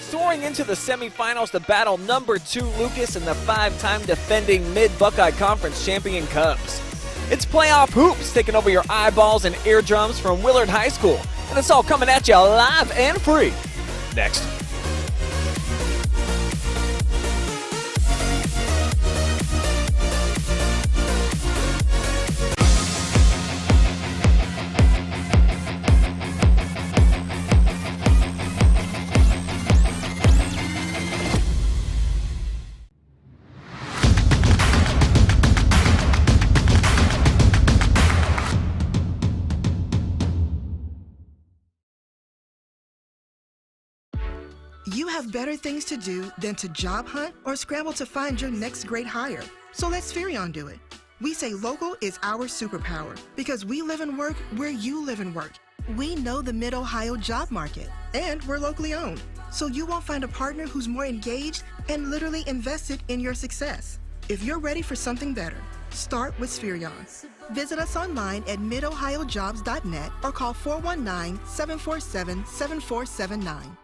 soaring into the semifinals to battle number 2 Lucas and the 5-time defending Mid-Buckeye Conference champion Cubs. It's playoff hoops taking over your eyeballs and eardrums from Willard High School, and it's all coming at you live and free. Next. You have better things to do than to job hunt or scramble to find your next great hire. So let Spherion do it. We say local is our superpower because we live and work where you live and work. We know the Mid-Ohio job market, and we're locally owned. So you won't find a partner who's more engaged and literally invested in your success. If you're ready for something better, start with Spherion. Visit us online at midohiojobs.net or call 419-747-7479.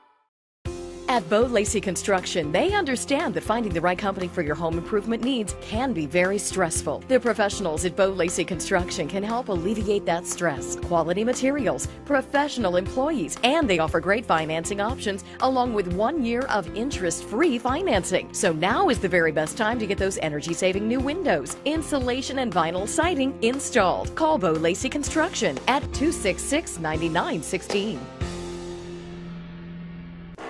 At Bo Lacey Construction, they understand that finding the right company for your home improvement needs can be very stressful. The professionals at Bo Lacey Construction can help alleviate that stress. Quality materials, professional employees, and they offer great financing options along with 1 year of interest-free financing. So now is the very best time to get those energy-saving new windows, insulation, and vinyl siding installed. Call Bo Lacey Construction at 266-9916.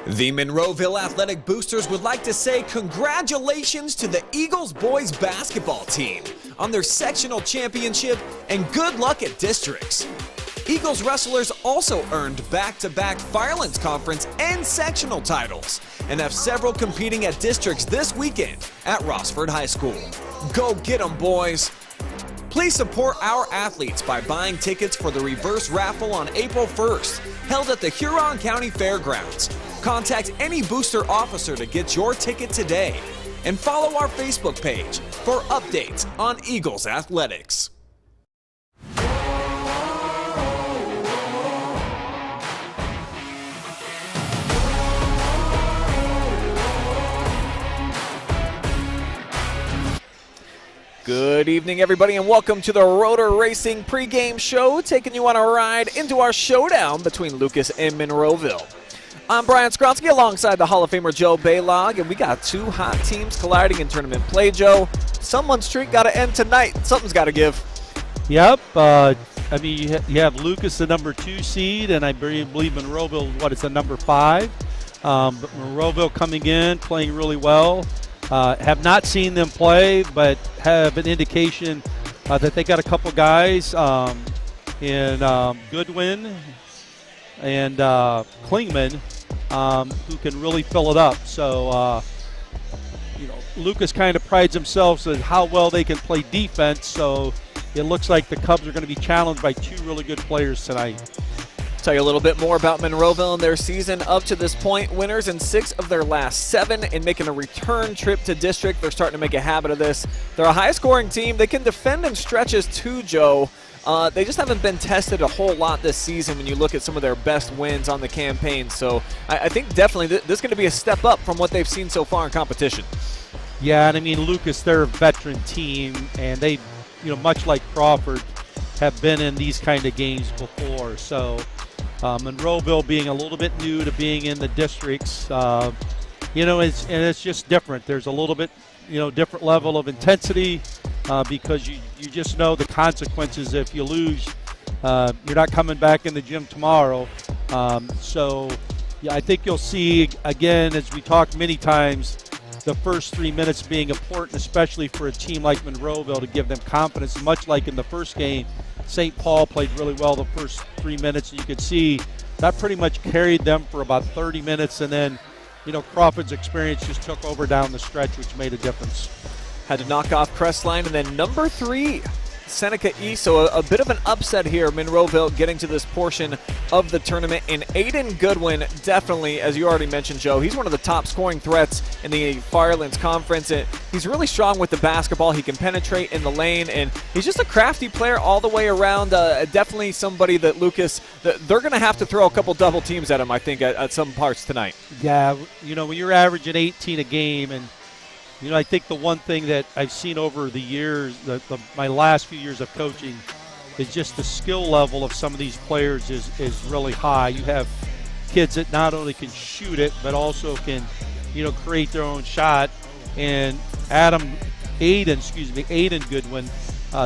The Monroeville Athletic Boosters would like to say congratulations to the Eagles boys basketball team on their sectional championship and good luck at districts. Eagles wrestlers also earned back-to-back Firelands Conference and sectional titles and have several competing at districts this weekend at Rossford High School. Go get 'em, boys! Please support our athletes by buying tickets for the reverse raffle on April 1st, held at the Huron County Fairgrounds. Contact any booster officer to get your ticket today. And follow our Facebook page for updates on Eagles athletics. Good evening, everybody, and welcome to the Roeder Racing pregame show, taking you on a ride into our showdown between Lucas and Monroeville. I'm Brian Skronsky alongside the Hall of Famer Joe Baylog, and we got two hot teams colliding in tournament play, Joe. Someone's streak got to end tonight. Something's got to give. Yep. I mean, you have Lucas, the number 2 seed, and I believe Monroeville, it's the number 5. But Monroeville coming in, playing really well. Have not seen them play, but have an indication that they got a couple guys in Goodwin and Klingman who can really fill it up. So, Lucas kind of prides themselves on how well they can play defense. So it looks like the Cubs are going to be challenged by 2 really good players tonight. Tell you a little bit more about Monroeville and their season up to this point. Winners in 6 of their last 7 and making a return trip to district. They're starting to make a habit of this. They're a high-scoring team. They can defend in stretches too, Joe. They just haven't been tested a whole lot this season when you look at some of their best wins on the campaign. So I think definitely this is going to be a step up from what they've seen so far in competition. Yeah, and I mean, Lucas, they're a veteran team, and they, much like Crawford, have been in these kind of games before. So Monroeville being a little bit new to being in the districts, it's just different. There's a little bit, different level of intensity because you just know the consequences if you lose. You're not coming back in the gym tomorrow. So I think you'll see, again, as we talked many times, the first 3 minutes being important, especially for a team like Monroeville, to give them confidence, much like in the first game. St. Paul played really well the first 3 minutes. You could see that pretty much carried them for about 30 minutes, and then, Crawford's experience just took over down the stretch, which made a difference. Had to knock off Crestline, and then number 3 Seneca East, so a bit of an upset here. Monroeville getting to this portion of the tournament. And Aiden Goodwin, definitely, as you already mentioned, Joe, he's one of the top scoring threats in the Firelands Conference. And he's really strong with the basketball. He can penetrate in the lane, and he's just a crafty player all the way around. Definitely somebody that Lucas, they're going to have to throw a couple double teams at him, I think, at some parts tonight. Yeah, when you're averaging 18 a game, and I think the one thing that I've seen over the years, my last few years of coaching, is just the skill level of some of these players is really high. You have kids that not only can shoot it, but also can, create their own shot. And Aiden Goodwin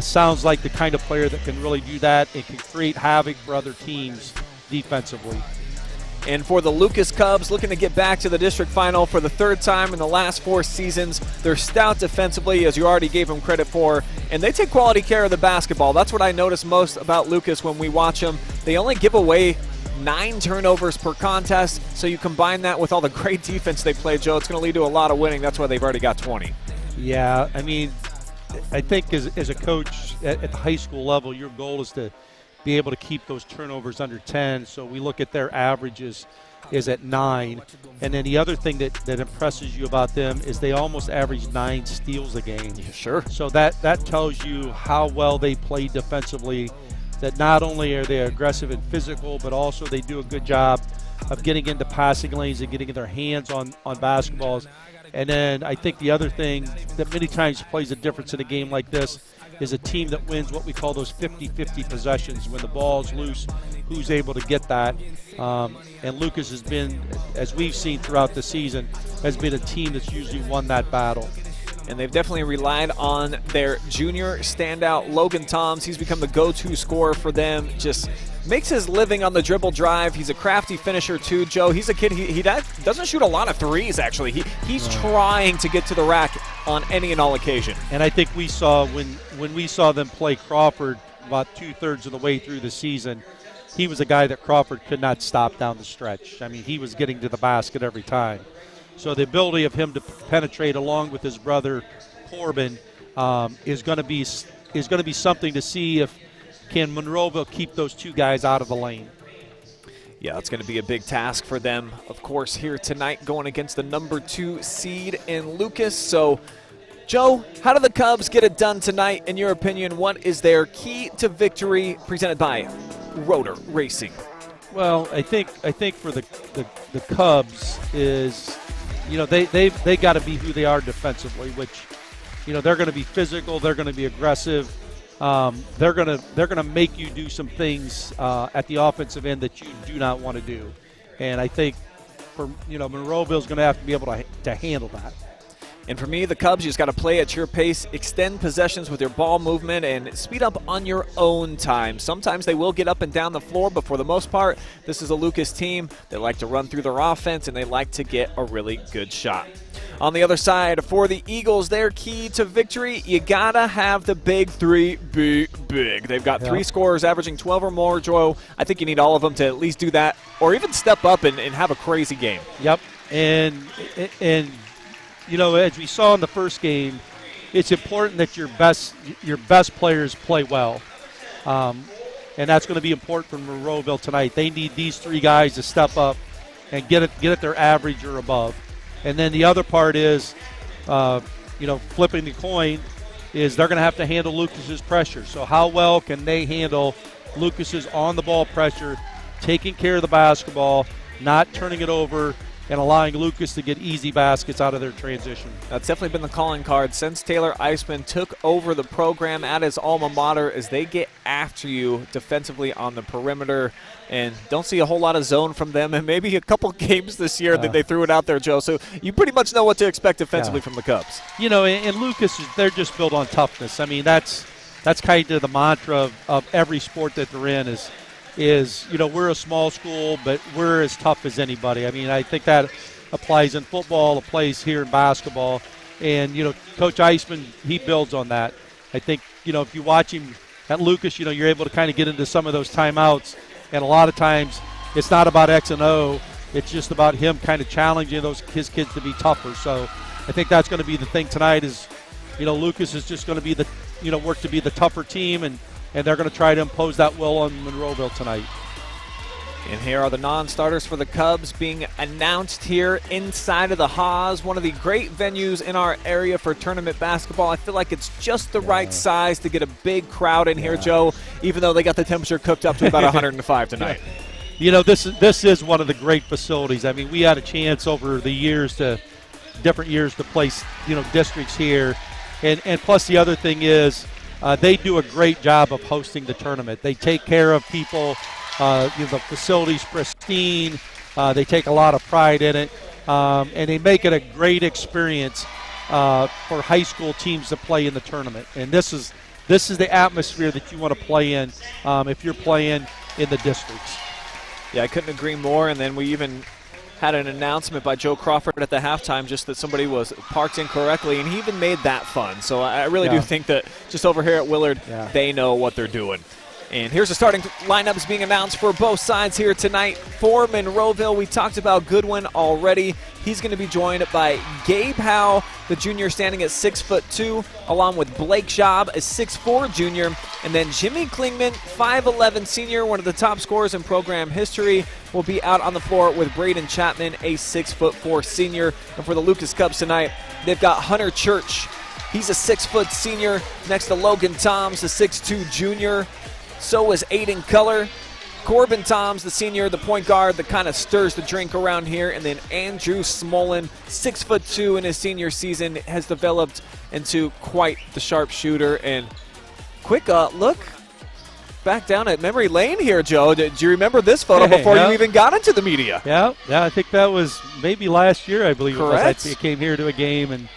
sounds like the kind of player that can really do that and can create havoc for other teams defensively. And for the Lucas Cubs, looking to get back to the district final for the third time in the last 4 seasons. They're stout defensively, as you already gave them credit for, and they take quality care of the basketball. That's what I notice most about Lucas when we watch them. They only give away 9 turnovers per contest, so you combine that with all the great defense they play, Joe, it's going to lead to a lot of winning. That's why they've already got 20. Yeah, I think as a coach at the high school level, your goal is to be able to keep those turnovers under 10. So we look at their averages is at 9. And then the other thing that impresses you about them is they almost average 9 steals a game. Yeah, sure. So that tells you how well they play defensively, that not only are they aggressive and physical, but also they do a good job of getting into passing lanes and getting their hands on basketballs. And then I think the other thing that many times plays a difference in a game like this is a team that wins what we call those 50-50 possessions. When the ball's loose, who's able to get that? And Lucas has been, as we've seen throughout the season, has been a team that's usually won that battle. And they've definitely relied on their junior standout, Logan Toms. He's become the go-to scorer for them. Just makes his living on the dribble drive. He's a crafty finisher too, Joe. He's a kid, he doesn't shoot a lot of threes, actually. He's trying to get to the rack on any and all occasion. And I think we saw when we saw them play Crawford about 2/3 of the way through the season, he was a guy that Crawford could not stop down the stretch. I mean, he was getting to the basket every time. So the ability of him to penetrate along with his brother Corbin is going to be something to see if can Monroeville keep those two guys out of the lane. Yeah, it's going to be a big task for them, of course, here tonight going against the number 2 seed in Lucas. So, Joe, how do the Cubs get it done tonight? In your opinion, what is their key to victory presented by Roeder Racing? Well, I think for the Cubs is, they got to be who they are defensively, which, they're going to be physical, they're going to be aggressive. They're gonna make you do some things at the offensive end that you do not want to do, and I think for Monroeville's going to have to be able to handle that. And for me, the Cubs, you just got to play at your pace, extend possessions with your ball movement, and speed up on your own time. Sometimes they will get up and down the floor, but for the most part, this is a Lucas team. They like to run through their offense, and they like to get a really good shot. On the other side, for the Eagles, their key to victory, you got to have the big 3 be big. They've got 3 scorers averaging 12 or more, Joe. I think you need all of them to at least do that or even step up and have a crazy game. Yep, and as we saw in the first game, it's important that your best players play well. And that's going to be important for Monroeville tonight. They need these 3 guys to step up and get at their average or above. And then the other part is, flipping the coin, is they're going to have to handle Lucas's pressure. So how well can they handle Lucas's on-the-ball pressure, taking care of the basketball, not turning it over, and allowing Lucas to get easy baskets out of their transition. That's definitely been the calling card since Taylor Eisman took over the program at his alma mater, as they get after you defensively on the perimeter. And don't see a whole lot of zone from them, and maybe a couple games this year that they threw it out there, Joe. So you pretty much know what to expect defensively from the Cubs. And Lucas, they're just built on toughness. I mean, that's kind of the mantra of every sport that they're in is we're a small school, but we're as tough as anybody. I mean, I think that applies in football, applies here in basketball. And, Coach Eisman, he builds on that. I think, if you watch him at Lucas, you're able to kind of get into some of those timeouts. And a lot of times it's not about X and O. It's just about him kind of challenging his kids to be tougher. So I think that's going to be the thing tonight is Lucas is just going to be work to be the tougher team, and they're going to try to impose that will on Monroeville tonight. And here are the non-starters for the Cubs being announced here inside of the Haas, one of the great venues in our area for tournament basketball. I feel like it's just the right size to get a big crowd in here, Joe, even though they got the temperature cooked up to about 105 tonight. This is one of the great facilities. I mean, we had a chance over the different years to place, districts here. And plus the other thing is they do a great job of hosting the tournament. They take care of people. The facility's pristine. They take a lot of pride in it. And they make it a great experience for high school teams to play in the tournament. And this is the atmosphere that you want to play in if you're playing in the districts. Yeah, I couldn't agree more. And then we even had an announcement by Joe Crawford at the halftime just that somebody was parked incorrectly, and he even made that fun. So I really do think that just over here at Willard, they know what they're doing. And here's the starting lineups being announced for both sides here tonight. For Monroeville, we talked about Goodwin already. He's going to be joined by Gabe Howe, the junior, standing at 6'2", along with Blake Schaub, a 6'4" junior, and then Jimmy Klingman, 5'11" senior, one of the top scorers in program history, will be out on the floor with Braden Chapman, a 6'4" senior. And for the Lucas Cubs tonight, they've got Hunter Church. He's a 6' senior, next to Logan Toms, the 6'2" junior. So is Aiden Culler. Corbin Toms, the senior, the point guard that kind of stirs the drink around here. And then Andrew Smolin, 6'2" in his senior season, has developed into quite the sharpshooter. And quick look back down at memory lane here, Joe. Do you remember this photo before you even got into the media? Yeah, I think that was maybe last year, I believe. Correct. I came here to a game, and,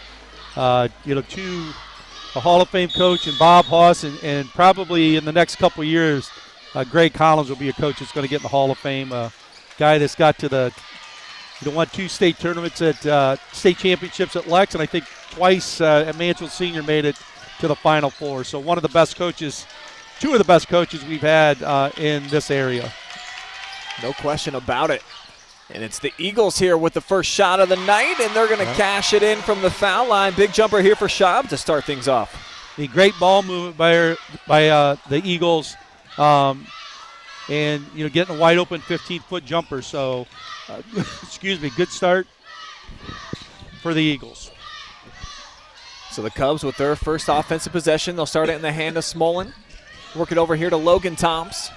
a Hall of Fame coach and Bob Haas, and probably in the next couple of years, Greg Collins will be a coach that's going to get in the Hall of Fame. A guy that's got to won 2 state tournaments at state championships at Lex, and I think twice at Mansfield Senior made it to the Final Four. So one of the best coaches, 2 of the best coaches we've had in this area. No question about it. And it's the Eagles here with the first shot of the night, and they're going to cash it in from the foul line. Big jumper here for Schaub to start things off. The great ball movement by the Eagles, and getting a wide open 15-foot jumper. So, good start for the Eagles. So the Cubs with their first offensive possession, they'll start it in the hand of Smolin. Work it over here to Logan Toms.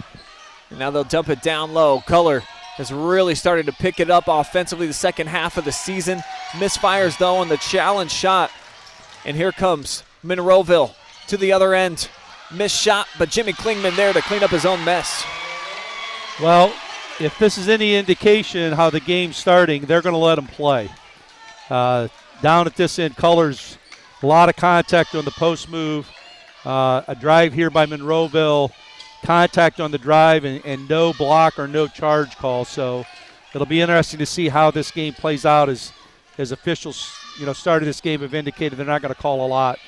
And now they'll dump it down low. Culler has really started to pick it up offensively the second half of the season. Misfires, though, on the challenge shot. And here comes Monroeville to the other end. Missed shot, but Jimmy Klingman there to clean up his own mess. Well, if this is any indication how the game's starting, they're going to let them play. Down at this end, Colors, a lot of contact on the post move. A drive here by Monroeville. Contact on the drive and no block or no charge call. So it'll be interesting to see how this game plays out as officials, started this game have indicated they're not going to call a lot.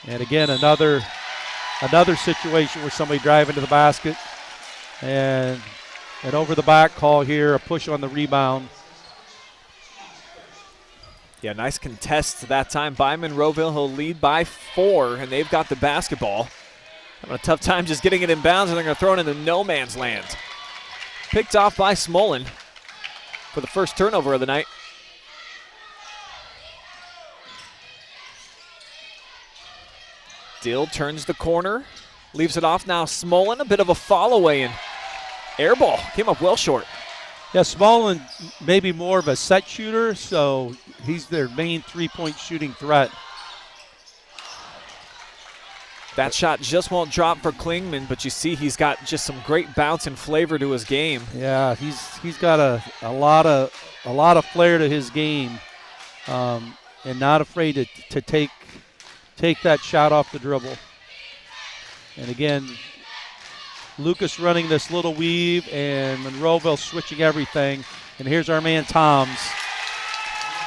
And again, another situation where somebody driving to the basket and an over the back call here, a push on the rebound. Yeah, nice contest that time by Monroeville. He'll lead by 4, and they've got the basketball. Having a tough time just getting it in bounds, and they're going to throw it into no man's land. Picked off by Smolin for the first turnover of the night. Dill turns the corner, leaves it off now. Smolin, a bit of a fall away, and air ball came up well short. Yeah, Smolin maybe more of a set shooter, so he's their main three-point shooting threat. That shot just won't drop for Klingman, but you see he's got just some great bounce and flavor to his game. Yeah, he's got a lot of flair to his game, and not afraid to take that shot off the dribble. And again, Lucas running this little weave, and Monroeville switching everything. And here's our man Toms.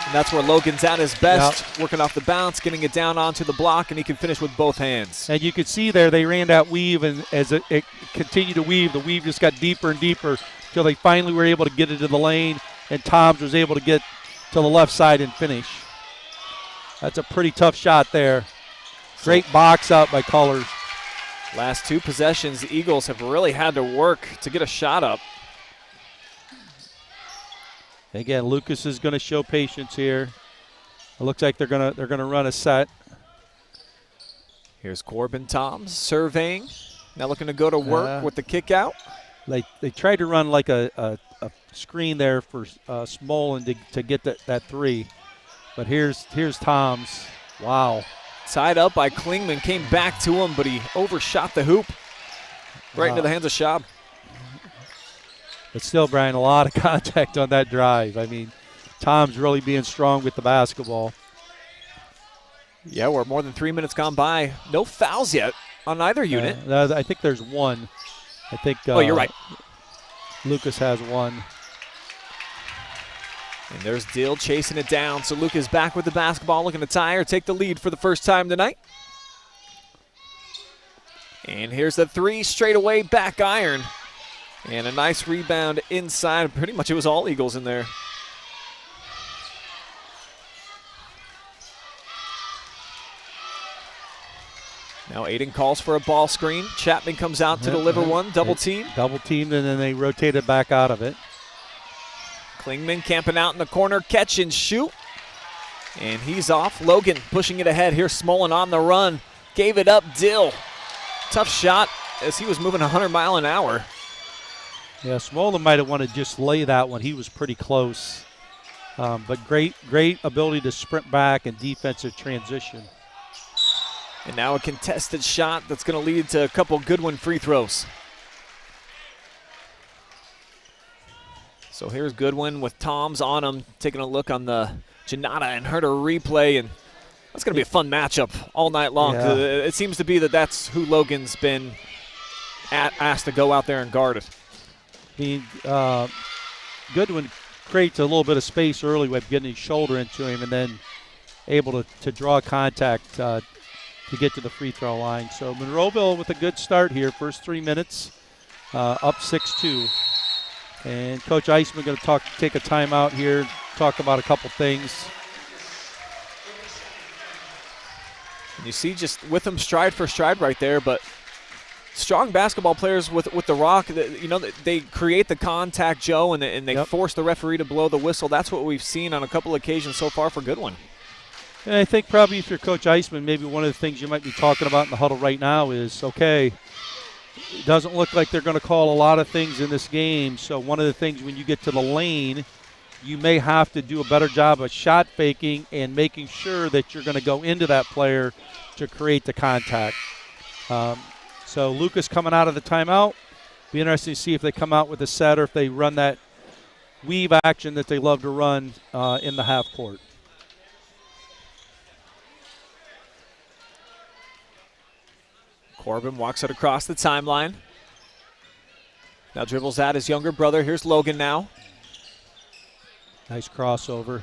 And that's where Logan's at his best, working off the bounce, getting it down onto the block, and he can finish with both hands. And you could see there they ran that weave, and as it continued to weave, the weave just got deeper and deeper until they finally were able to get into the lane, and Toms was able to get to the left side and finish. That's a pretty tough shot there. Great box up by Colors. Last 2 possessions, the Eagles have really had to work to get a shot up. Again, Lucas is going to show patience here. It looks like they're gonna run a set. Here's Corbin Toms surveying. Now looking to go to work with the kick out. They tried to run like a screen there for Smolin to get that 3. But here's Toms. Wow. Tied up by Klingman, came back to him, but he overshot the hoop. Right into the hands of Schaub. But still, Brian, a lot of contact on that drive. I mean, Tom's really being strong with the basketball. Yeah, we're more than 3 minutes gone by. No fouls yet on either unit. I think there's one. I think. Oh, you're right. Lucas has one. And there's Dill chasing it down. So Lucas back with the basketball, looking to tie or take the lead for the first time tonight. And here's the 3 straight away back iron. And a nice rebound inside. Pretty much it was all Eagles in there. Now Aiden calls for a ball screen. Chapman comes out to deliver one. Double team. Double teamed, and then they rotated back out of it. Klingman camping out in the corner. Catch and shoot. And he's off. Logan pushing it ahead. Here's Smolin on the run. Gave it up. Dill. Tough shot as he was moving 100 miles an hour. Yeah, Smolin might have wanted to just lay that one. He was pretty close. But great ability to sprint back and defensive transition. And now a contested shot that's going to lead to a couple Goodwin free throws. So here's Goodwin with Toms on him, taking a look on the Janotta Herner replay, and that's going to be a fun matchup all night long. Yeah. It seems to be that's who Logan's been asked to go out there and guard it. I mean, Goodwin creates a little bit of space early by getting his shoulder into him and then able to draw contact to get to the free throw line. So Monroeville with a good start here. First 3 minutes, up 6-2. And Coach Eisman going to take a timeout here, talk about a couple things. And you see just with them stride for stride right there, but strong basketball players with the rock, they create the contact, Joe, and they force the referee to blow the whistle. That's what we've seen on a couple occasions so far for Goodwin. And I think probably if you're Coach Eisman, maybe one of the things you might be talking about in the huddle right now is, okay, it doesn't look like they're going to call a lot of things in this game. So one of the things when you get to the lane, you may have to do a better job of shot faking and making sure that you're going to go into that player to create the contact. So Lucas coming out of the timeout. Be interesting to see if they come out with a set or if they run that weave action that they love to run in the half court. Corbin walks it across the timeline. Now dribbles at his younger brother. Here's Logan now. Nice crossover.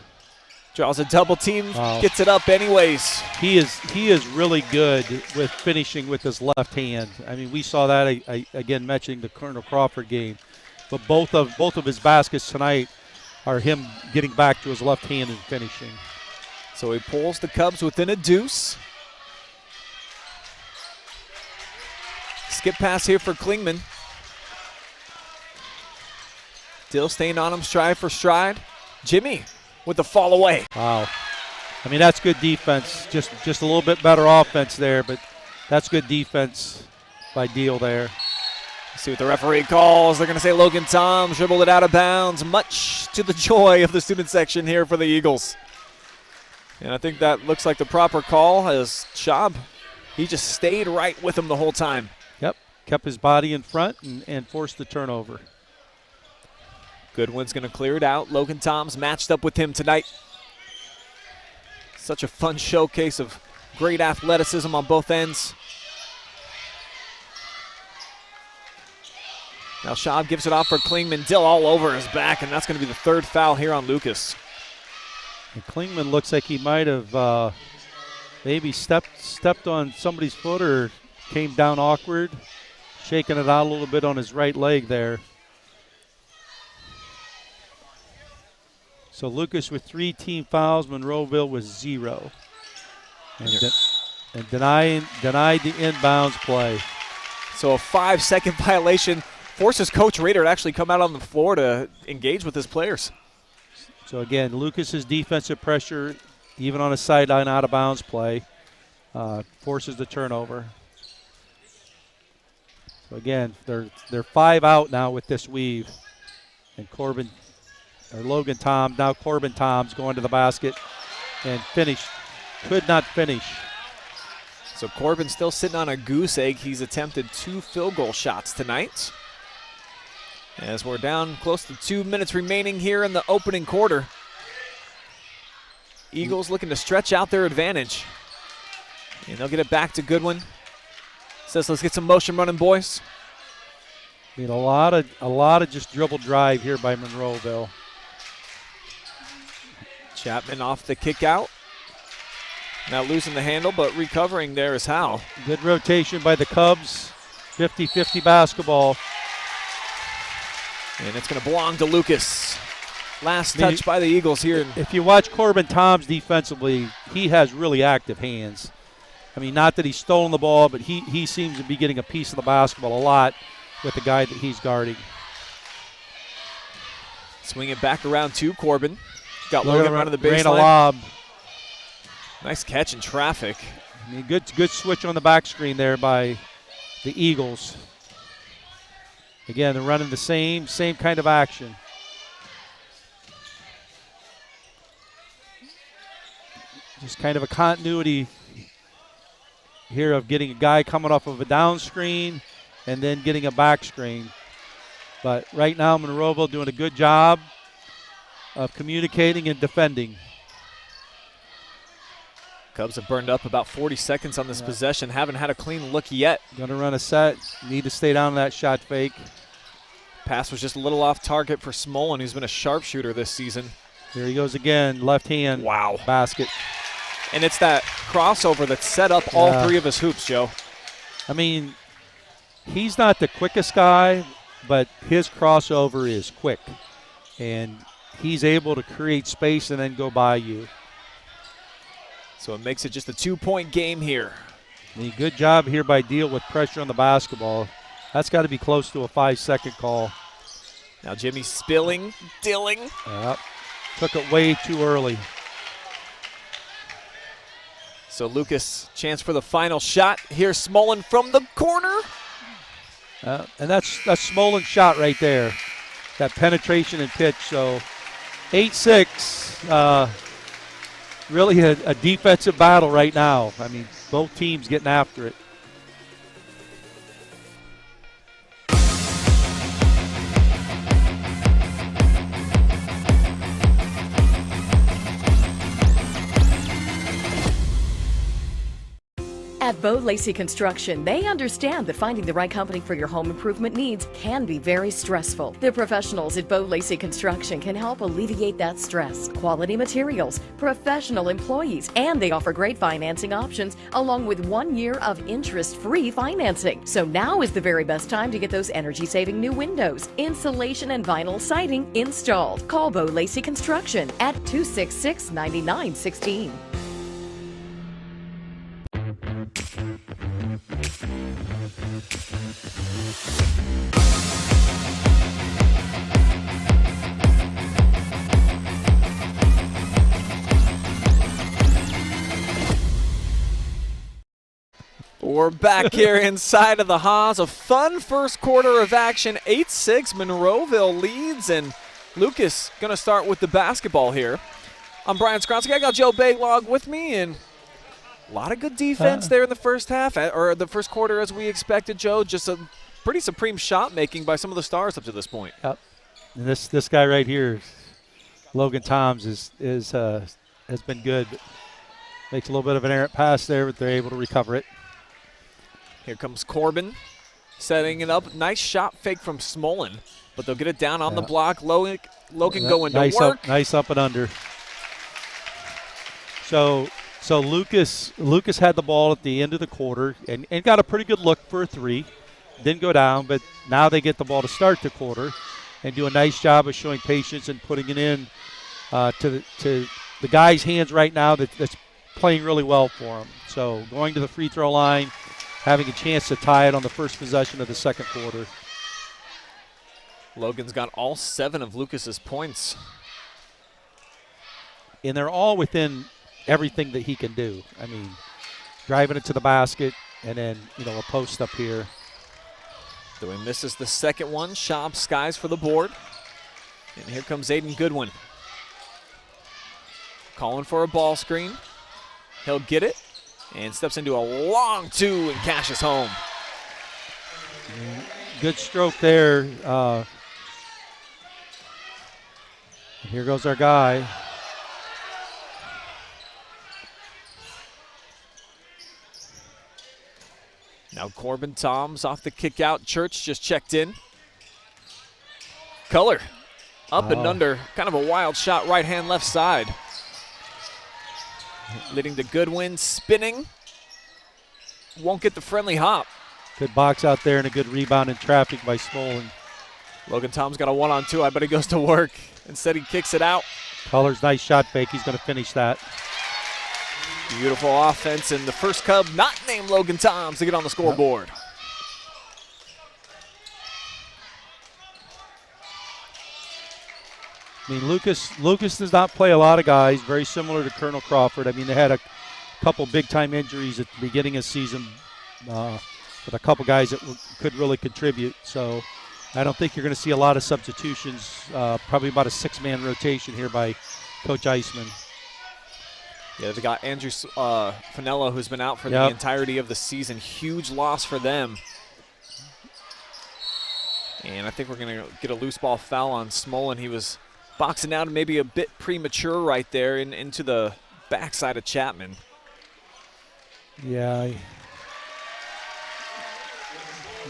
Draws a double team, gets it up anyways. He is really good with finishing with his left hand. I mean, we saw that again mentioning the Colonel Crawford game, but both of his baskets tonight are him getting back to his left hand and finishing. So he pulls the Cubs within a deuce. Skip pass here for Klingman. Dill staying on him stride for stride. Jimmy with the fall away. Wow. I mean, that's good defense. Just a little bit better offense there, but that's good defense by Deal there. Let's see what the referee calls. They're going to say Logan Toms dribbled it out of bounds, much to the joy of the student section here for the Eagles. And I think that looks like the proper call as Schaub, he just stayed right with him the whole time. Yep, kept his body in front and forced the turnover. Goodwin's going to clear it out. Logan Toms matched up with him tonight. Such a fun showcase of great athleticism on both ends. Now Schaub gives it off for Klingman. Dill all over his back, and that's going to be the third foul here on Lucas. And Klingman looks like he might have maybe stepped on somebody's foot or came down awkward, shaking it out a little bit on his right leg there. So Lucas with 3 team fouls, Monroeville with 0. And denied the inbounds play. So a 5-second violation forces Coach Roeder to actually come out on the floor to engage with his players. So again, Lucas's defensive pressure, even on a sideline out of bounds play, forces the turnover. So again, they're 5 out now with this weave. And Logan Tom, now Corbin Tom's going to the basket and could not finish. So Corbin still sitting on a goose egg. He's attempted 2 field goal shots tonight. As we're down close to 2 minutes remaining here in the opening quarter. Eagles looking to stretch out their advantage. And they'll get it back to Goodwin. Says, let's get some motion running, boys. I mean, a lot of just dribble drive here by Monroeville. Chapman off the kick out. Now losing the handle, but recovering there is Howe. Good rotation by the Cubs. 50-50 basketball. And it's going to belong to Lucas. Last touch by the Eagles here. If you watch Corbin Tom's defensively, he has really active hands. I mean, not that he's stolen the ball, but he seems to be getting a piece of the basketball a lot with the guy that he's guarding. Swing it back around to Corbin. Got Logan running the baseline. Ran a lob. Nice catch in traffic. I mean, good switch on the back screen there by the Eagles. Again, they're running the same kind of action. Just kind of a continuity here of getting a guy coming off of a down screen and then getting a back screen. But right now, Monroeville doing a good job of communicating and defending. Cubs have burned up about 40 seconds on this possession. Haven't had a clean look yet. Going to run a set. Need to stay down on that shot fake. Pass was just a little off target for Smolin, who's been a sharpshooter this season. Here he goes again. Left hand. Wow. Basket. And it's that crossover that set up all 3 of his hoops, Joe. I mean, he's not the quickest guy, but his crossover is quick. And he's able to create space and then go by you. So it makes it just a 2-point game here. I mean, good job here by Deal with pressure on the basketball. That's got to be close to a 5-second call. Now Jimmy spilling, dilling. Yep. Took it way too early. So Lucas, chance for the final shot. Here's Smolin from the corner. And that's Smolin's shot right there. That penetration and pitch. So 8-6. Really a defensive battle right now. I mean, both teams getting after it. At Bo Lacey Construction, they understand that finding the right company for your home improvement needs can be very stressful. The professionals at Bo Lacey Construction can help alleviate that stress. Quality materials, professional employees, and they offer great financing options along with 1 year of interest-free financing. So now is the very best time to get those energy-saving new windows, insulation, and vinyl siding installed. Call Bo Lacey Construction at 266-9916. We're back here inside of the Haas. A fun first quarter of action. 8-6, Monroeville leads, and Lucas going to start with the basketball here. I'm Brian Skronsky. I got Joe Baglog with me, and a lot of good defense there in the first half, or the first quarter as we expected, Joe. Just a pretty supreme shot making by some of the stars up to this point. Yep. And this guy right here, Logan Toms, has been good. Makes a little bit of an errant pass there, but they're able to recover it. Here comes Corbin setting it up. Nice shot fake from Smolin, but they'll get it down on the block. Logan going to work. Nice up and under. So Lucas had the ball at the end of the quarter and got a pretty good look for a 3. Didn't go down, but now they get the ball to start the quarter and do a nice job of showing patience and putting it in to the guy's hands right now that's playing really well for him. So going to the free throw line, having a chance to tie it on the first possession of the second quarter. Logan's got all 7 of Lucas's points. And they're all within everything that he can do. I mean, driving it to the basket and then, a post up here. So he misses the second one. Schaub skies for the board. And here comes Aiden Goodwin. Calling for a ball screen. He'll get it and steps into a long 2 and cashes home. Good stroke there. Here goes our guy. Now Corbin Toms off the kick out. Church just checked in. Color up and under. Kind of a wild shot, right hand, left side. Leading to Goodwin, spinning. Won't get the friendly hop. Good box out there and a good rebound in traffic by Smolin. Logan Tom's got a 1-on-2. I bet he goes to work. Instead, he kicks it out. Color's nice shot fake. He's going to finish that. Beautiful offense, and the first Cub not named Logan Toms to get on the scoreboard. I mean, Lucas does not play a lot of guys, very similar to Colonel Crawford. I mean, they had a couple big-time injuries at the beginning of the season with a couple guys that could really contribute. So I don't think you're going to see a lot of substitutions, probably about a 6-man rotation here by Coach Eisman. Yeah, they got Andrew Finello, who's been out for the entirety of the season. Huge loss for them. And I think we're going to get a loose ball foul on Smolin. He was boxing out and maybe a bit premature right there into the backside of Chapman. Yeah.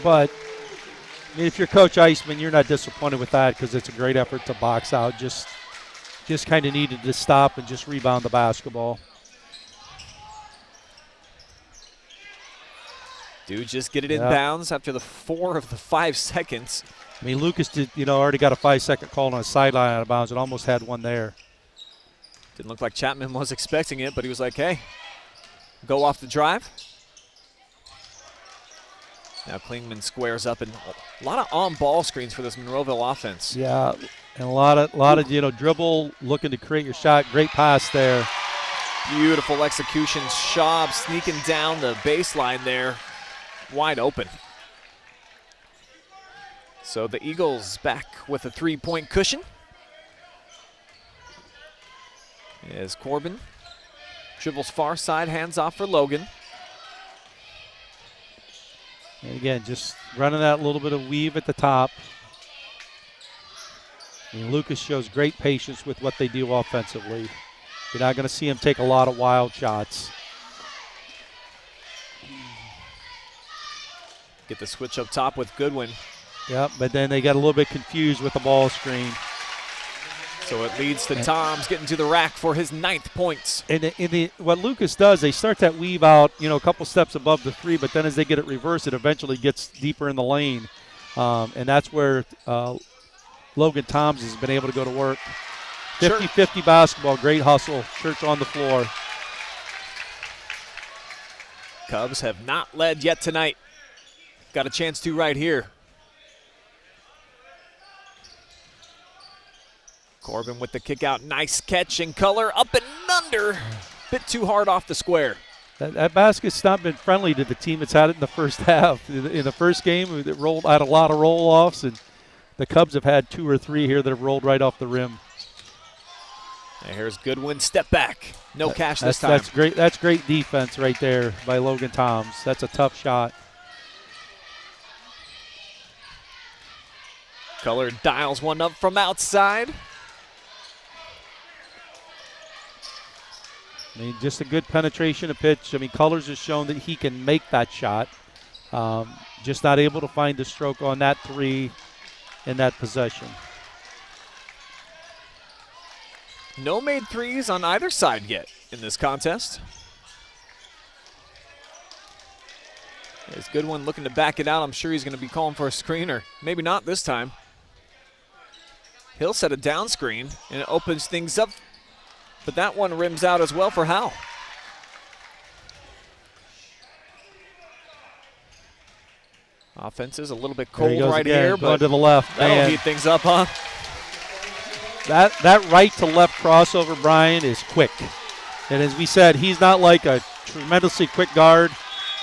But if you're Coach Eisman, you're not disappointed with that because it's a great effort to box out. Just kind of needed to stop and just rebound the basketball. Dude, just get it in bounds after the 4 of the 5 seconds. I mean, Lucas did, already got a 5-second call on a sideline out of bounds and almost had one there. Didn't look like Chapman was expecting it, but he was like, hey, go off the drive. Now Klingman squares up, and a lot of on-ball screens for this Monroeville offense. Yeah, and a lot of dribble, looking to create your shot. Great pass there. Beautiful execution. Schaub sneaking down the baseline there, wide open. So the Eagles back with a 3-point cushion. As Corbin dribbles far side, hands off for Logan. And again, just running that little bit of weave at the top. And Lucas shows great patience with what they do offensively. You're not going to see him take a lot of wild shots. Get the switch up top with Goodwin. Yep, but then they got a little bit confused with the ball screen. So it leads to Toms getting to the rack for his 9th points. And what Lucas does, they start that weave out, a couple steps above the 3, but then as they get it reversed, it eventually gets deeper in the lane. And that's where Logan Toms has been able to go to work. 50-50 basketball, great hustle. Church on the floor. Cubs have not led yet tonight. Got a chance to right here. Corbin with the kick out. Nice catch and color up and under. Bit too hard off the square. That basket's not been friendly to the team that's had it in the first half. In the first game, it had a lot of roll-offs, and the Cubs have had 2 or 3 here that have rolled right off the rim. And here's Goodwin, step back. No cash this time. That's great. That's great defense right there by Logan Toms. That's a tough shot. Color dials one up from outside. I mean, just a good penetration of pitch. I mean, Colors has shown that he can make that shot. Just not able to find the stroke on that 3 in that possession. No made threes on either side yet in this contest. There's a good one looking to back it out. I'm sure he's going to be calling for a screen, or maybe not this time. He'll set a down screen, and it opens things up. But that one rims out as well for Howe. Offense is a little bit cold right again, here, going but to the left. that'll heat things up, huh? That right to left crossover, Brian, is quick. And as we said, he's not like a tremendously quick guard,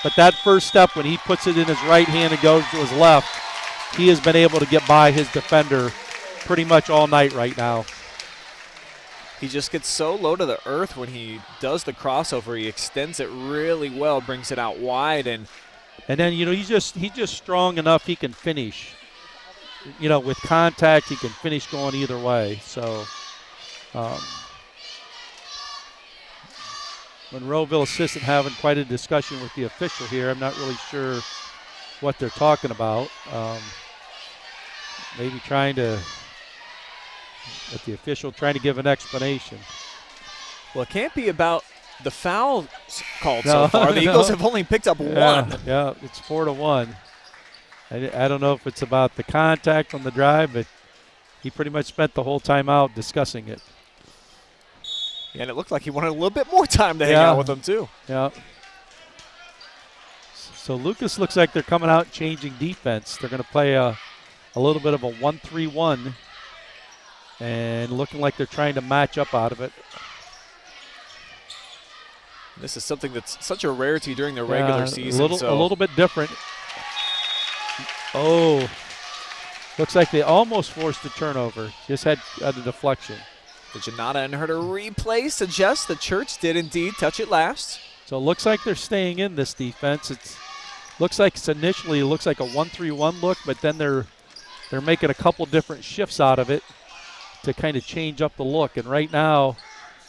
but that first step when he puts it in his right hand and goes to his left, he has been able to get by his defender pretty much all night right now. He just gets so low to the earth when he does the crossover. He extends it really well, brings it out wide, and then he's just strong enough he can finish. With contact, he can finish going either way. So, Monroeville assistant having quite a discussion with the official here. I'm not really sure what they're talking about. Maybe with the official trying to give an explanation. Well, it can't be about the foul called so far. The Eagles have only picked up one. Yeah, it's 4-1. I don't know if it's about the contact on the drive, but he pretty much spent the whole time out discussing it. Yeah, and it looked like he wanted a little bit more time to hang out with them, too. Yeah. So Lucas looks like they're coming out changing defense. They're going to play a little bit of a 1-3-1 and looking like they're trying to match up out of it. This is something that's such a rarity during the regular season. A little bit different. Oh, looks like they almost forced a turnover. Just had a deflection. The Janotta Herner replay suggests the Church did indeed touch it last. So it looks like they're staying in this defense. Looks like it's initially a 1-3-1 look, but then they're making a couple different shifts out of it to kind of change up the look. And right now,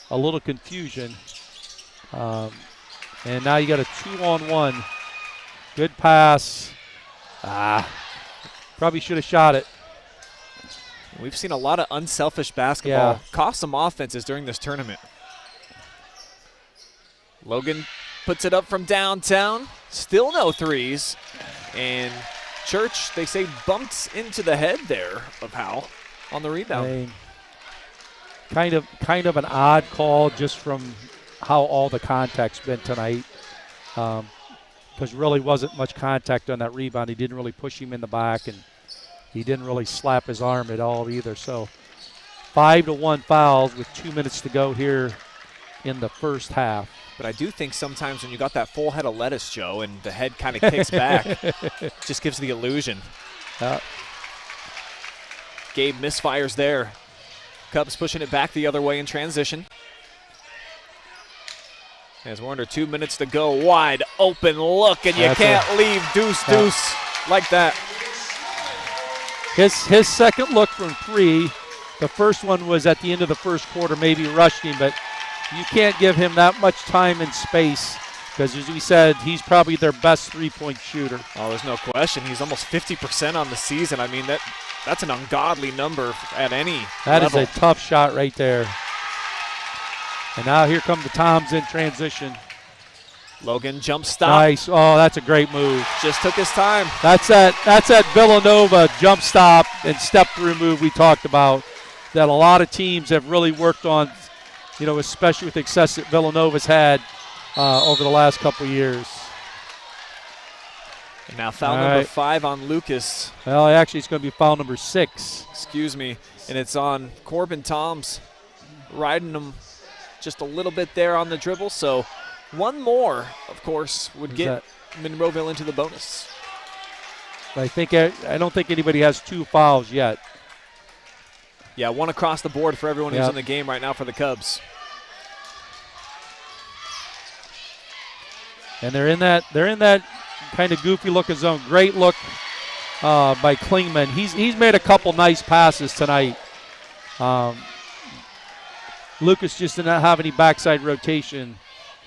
a little confusion. And now you got a 2-on-1. Good pass. Probably should have shot it. We've seen a lot of unselfish basketball cost some offenses during this tournament. Logan puts it up from downtown. Still no threes. And Church, they say, bumped into the head there of Howell on the rebound. Kind of an odd call just from how all the contact's been tonight. Because really wasn't much contact on that rebound. He didn't really push him in the back, and he didn't really slap his arm at all either. So 5-1 fouls with 2 minutes to go here in the first half. But I do think sometimes when you got that full head of lettuce, Joe, and the head kind of kicks back, just gives the illusion. Gabe misfires there. Cubs pushing it back the other way in transition. As we're under 2 minutes to go, wide open look, and you can't leave deuce like that. His second look from three, the first one was at the end of the first quarter, maybe rushed him, but you can't give him that much time and space because, as we said, he's probably their best three-point shooter. Oh, there's no question. He's almost 50% on the season. I mean, that's an ungodly number at any level. That is a tough shot right there. And now here come the Toms in transition. Logan jump stop. Nice. Oh, that's a great move. Just took his time. That's that Villanova jump stop and step through move we talked about that a lot of teams have really worked on, especially with the success that Villanova's had over the last couple of years. And now foul number 5 on Lucas. Well, actually it's going to be foul number 6. Excuse me. And it's on Corbin Toms, riding him just a little bit there on the dribble. So one more, of course, would get Monroeville into the bonus. I don't think anybody has 2 fouls yet. Yeah, one across the board for everyone who's in the game right now for the Cubs. And they're in that kind of goofy looking zone. Great look by Klingman. He's made a couple nice passes tonight. Lucas just did not have any backside rotation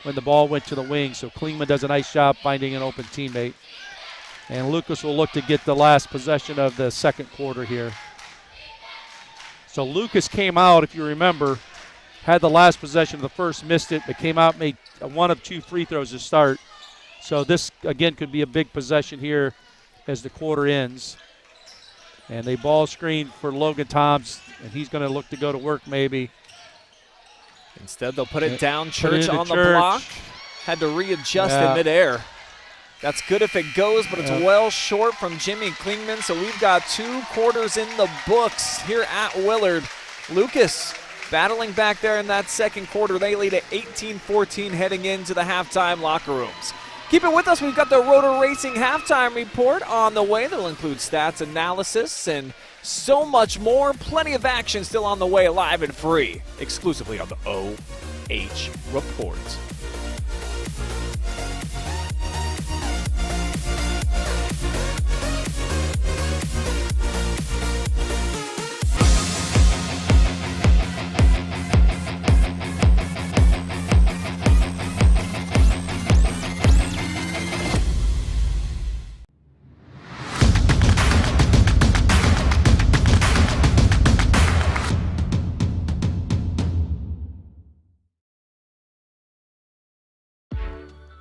when the ball went to the wing, so Klingman does a nice job finding an open teammate. And Lucas will look to get the last possession of the second quarter here. So Lucas came out, if you remember, had the last possession of the first, missed it, but came out, made one of 2 free throws to start. So this, again, could be a big possession here as the quarter ends. And they ball screen for Logan Toms, and he's going to look to go to work maybe. Instead, they'll put it down. Church on the block. Had to readjust in midair. That's good if it goes, but it's well short from Jimmy Klingman. So we've got 2 quarters in the books here at Willard. Lucas battling back there in that second quarter. They lead at 18-14 heading into the halftime locker rooms. Keep it with us. We've got the Roeder Racing halftime report on the way. That'll include stats, analysis, and so much more. Plenty of action still on the way, live and free, exclusively on the OH Report.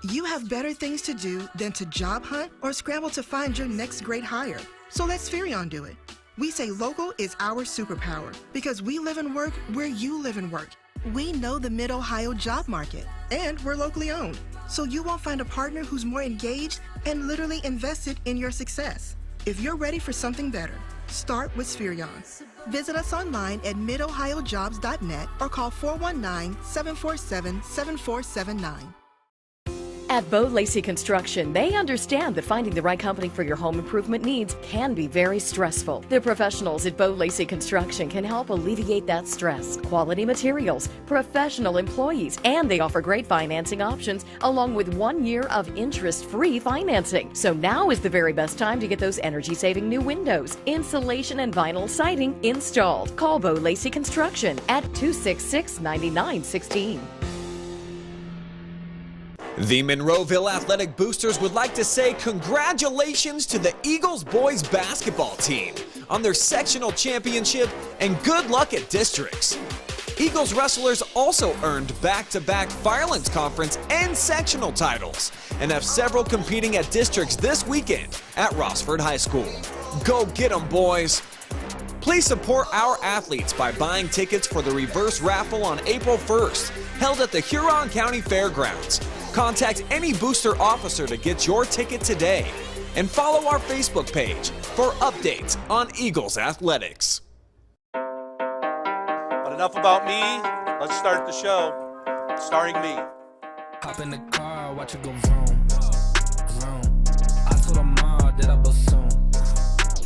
You have better things to do than to job hunt or scramble to find your next great hire. So let Spherion do it. We say local is our superpower because we live and work where you live and work. We know the Mid-Ohio job market, and we're locally owned. So you won't find a partner who's more engaged and literally invested in your success. If you're ready for something better, start with Spherion. Visit us online at midohiojobs.net or call 419-747-7479. At Bo Lacey Construction, they understand that finding the right company for your home improvement needs can be very stressful. The professionals at Bo Lacey Construction can help alleviate that stress. Quality materials, professional employees, and they offer great financing options along with 1 year of interest-free financing. So now is the very best time to get those energy-saving new windows, insulation, and vinyl siding installed. Call Bo Lacey Construction at 266-9916. The Monroeville Athletic Boosters would like to say congratulations to the Eagles boys basketball team on their sectional championship and good luck at districts. Eagles wrestlers also earned back-to-back Firelands Conference and sectional titles and have several competing at districts this weekend at Rockford High School. Go get 'em, boys! Please support our athletes by buying tickets for the reverse raffle on April 1st, held at the Huron County Fairgrounds. Contact any booster officer to get your ticket today. And follow our Facebook page for updates on Eagles athletics. But enough about me. Let's start the show. Starring me. Hop in the car, watch it go vroom, vroom. I told her mom that I will soon,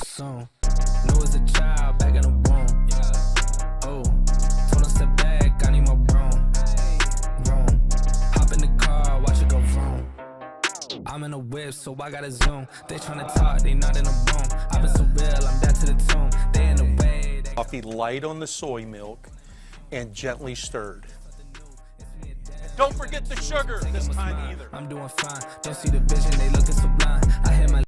soon. Know as a child back in the womb. Oh, told her step back, I need my room, room. Hop in the car, watch it go vroom. I'm in a whip, so I gotta zoom. They tryna talk, they not in a room. I've been so real, I'm dead to the tomb. They in the way. Coffee light on the soy milk and gently stirred. Don't forget the sugar this time either. I'm doing fine. Don't see the vision, they looking so blind. I hear my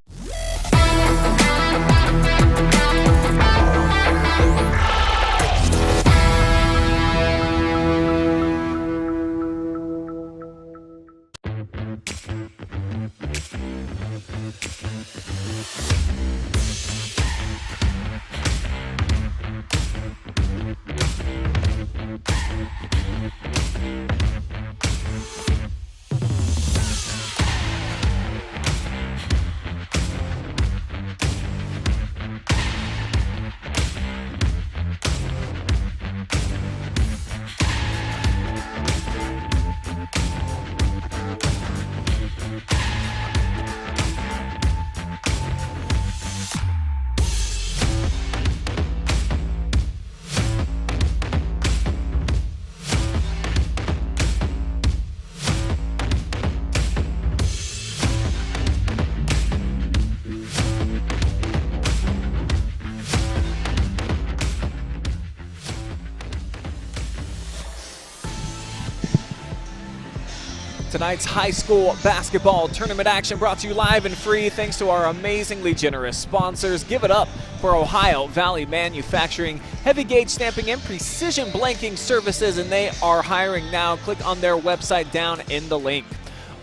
Tonight's high school basketball tournament action brought to you live and free thanks to our amazingly generous sponsors. Give it up for Ohio Valley Manufacturing, heavy gauge stamping and precision blanking services, and they are hiring now. Click on their website down in the link.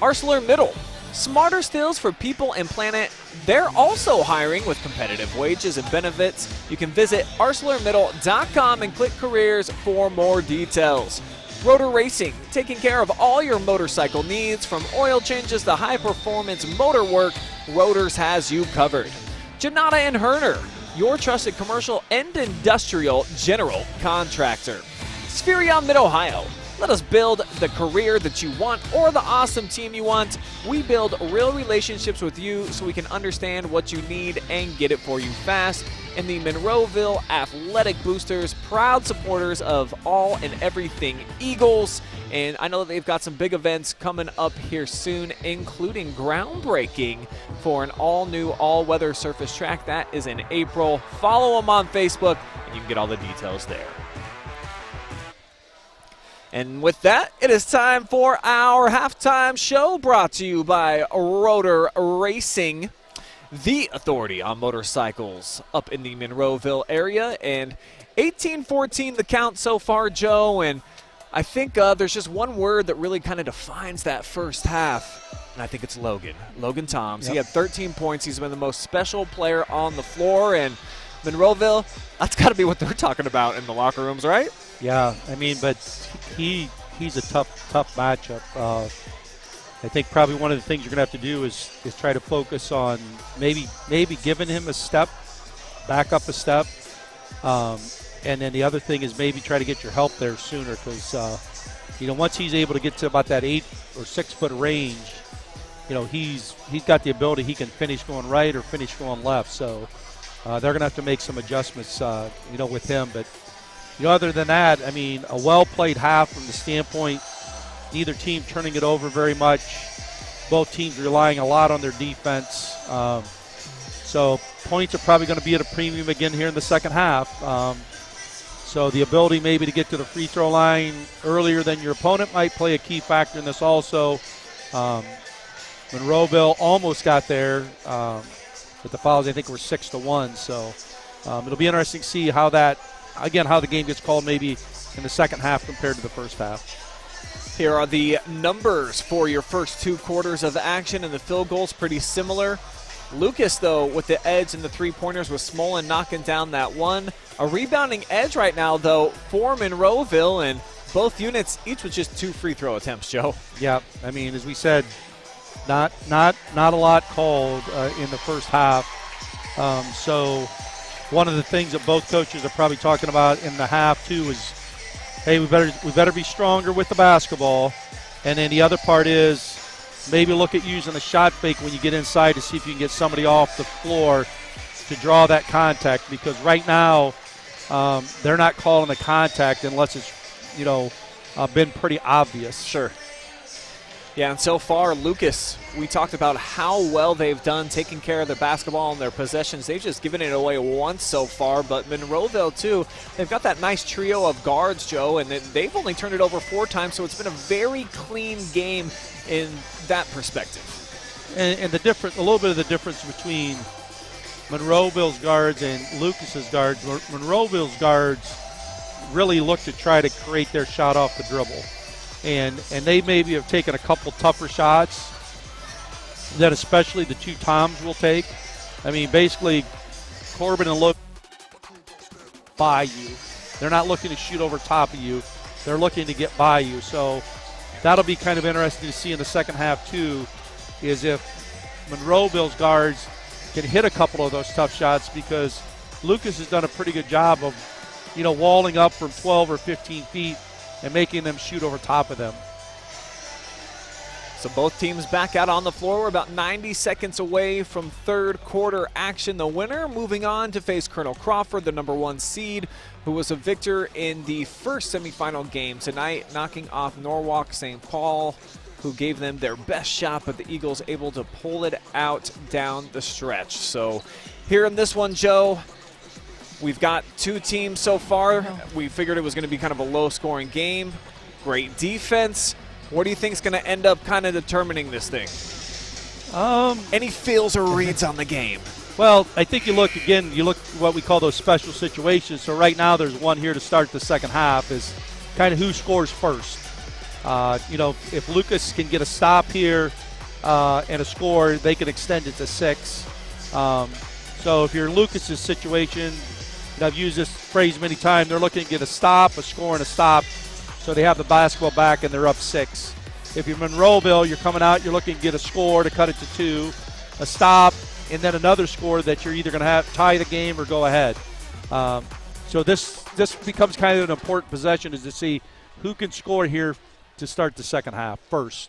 ArcelorMittal, smarter stills for people and planet. They're also hiring with competitive wages and benefits. You can visit ArcelorMittal.com and click careers for more details. Roeder Racing, taking care of all your motorcycle needs, from oil changes to high-performance motor work, Roeders has you covered. Janotta Herner, your trusted commercial and industrial general contractor. Spherion Mid-Ohio, let us build the career that you want or the awesome team you want. We build real relationships with you so we can understand what you need and get it for you fast. And the Monroeville Athletic Boosters, proud supporters of all and everything Eagles. And I know that they've got some big events coming up here soon, including groundbreaking for an all-new, all-weather surface track. That is in April. Follow them on Facebook, and you can get all the details there. And with that, it is time for our halftime show, brought to you by Roeder Racing, the authority on motorcycles up in the Monroeville area. And 18-14 the count so far, Joe. And I think there's just one word that really kind of defines that first half, and I think it's Logan. Logan Toms. Yep. He had 13 points. He's been the most special player on the floor. And Monroeville, that's got to be what they're talking about in the locker rooms, right? Yeah, I mean, but he's a tough matchup. I think probably one of the things you're going to have to do is try to focus on maybe giving him a step, back up a step. And then the other thing is maybe try to get your help there sooner, because, once he's able to get to about that 8 or 6 foot range, he's got the ability. He can finish going right or finish going left. So they're going to have to make some adjustments, with him. But, other than that, I mean, a well-played half from the standpoint, neither team turning it over very much. Both teams relying a lot on their defense. So points are probably going to be at a premium again here in the second half. So the ability maybe to get to the free throw line earlier than your opponent might play a key factor in this also. Monroeville almost got there, but the fouls I think were 6-1. So it'll be interesting to see how the game gets called maybe in the second half compared to the first half. Here are the numbers for your first 2 quarters of action, and the field goals pretty similar. Lucas, though, with the edge and the three-pointers, with Smolin knocking down that one. A rebounding edge right now, though, for Monroeville, and both units each with just 2 free throw attempts, Joe. Yeah, I mean, as we said, not a lot called in the first half. So one of the things that both coaches are probably talking about in the half, too, is, hey, we better be stronger with the basketball. And then the other part is maybe look at using a shot fake when you get inside to see if you can get somebody off the floor to draw that contact, because right now they're not calling the contact unless it's, been pretty obvious. Sure. Yeah, and so far, Lucas, we talked about how well they've done taking care of their basketball and their possessions. They've just given it away once so far, but Monroeville, too, they've got that nice trio of guards, Joe, and they've only turned it over 4 times, so it's been a very clean game in that perspective. And a little bit of the difference between Monroeville's guards and Lucas's guards, Monroeville's guards really look to try to create their shot off the dribble. And they maybe have taken a couple tougher shots that especially the 2 Toms will take. I mean, basically, Corbin and Logan by you. They're not looking to shoot over top of you. They're looking to get by you. So that'll be kind of interesting to see in the second half, too, is if Monroeville's guards can hit a couple of those tough shots, because Lucas has done a pretty good job of, walling up from 12 or 15 feet and making them shoot over top of them. So both teams back out on the floor. We're about 90 seconds away from third quarter action. The winner moving on to face Colonel Crawford, the number 1 seed, who was a victor in the first semifinal game tonight, knocking off Norwalk St. Paul, who gave them their best shot, but the Eagles able to pull it out down the stretch. So here in this one, Joe, we've got 2 teams so far. We figured it was going to be kind of a low-scoring game. Great defense. What do you think is going to end up kind of determining this thing? Any feels or reads on the game? Well, I think you look at what we call those special situations. So right now there's one here to start the second half, is kind of who scores first. If Lucas can get a stop here and a score, they can extend it to 6. So if you're in Lucas's situation, I've used this phrase many times, they're looking to get a stop, a score, and a stop. So they have the basketball back, and they're up 6. If you're Monroeville, you're coming out, you're looking to get a score to cut it to 2, a stop, and then another score that you're either going to have tie the game or go ahead. So this becomes kind of an important possession, is to see who can score here to start the second half first.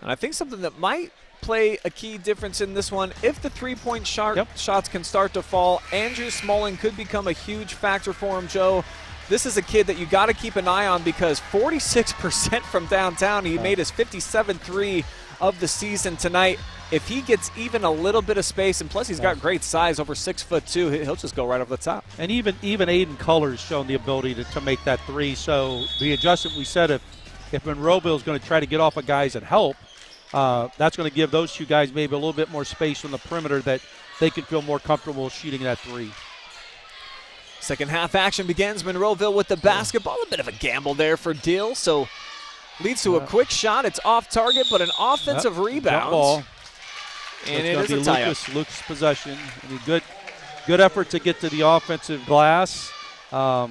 And I think something that might play a key difference in this one, if the three-point shots can start to fall, Andrew Smalling could become a huge factor for him, Joe. This is a kid that you got to keep an eye on because 46% from downtown. He made his 57-3 of the season tonight. If he gets even a little bit of space, and plus he's got great size, over 6'2", he'll just go right over the top. And even Aiden Color's shown the ability to make that 3. So the adjustment we said, if Monroeville is going to try to get off of guys and help, that's going to give those 2 guys maybe a little bit more space on the perimeter that they can feel more comfortable shooting that 3. Second half action begins. Monroeville with the basketball. A bit of a gamble there for Dill. So leads to a quick shot. It's off target, but an offensive rebound. Ball. And it is a tie-up. Lucas possession. I mean, good effort to get to the offensive glass by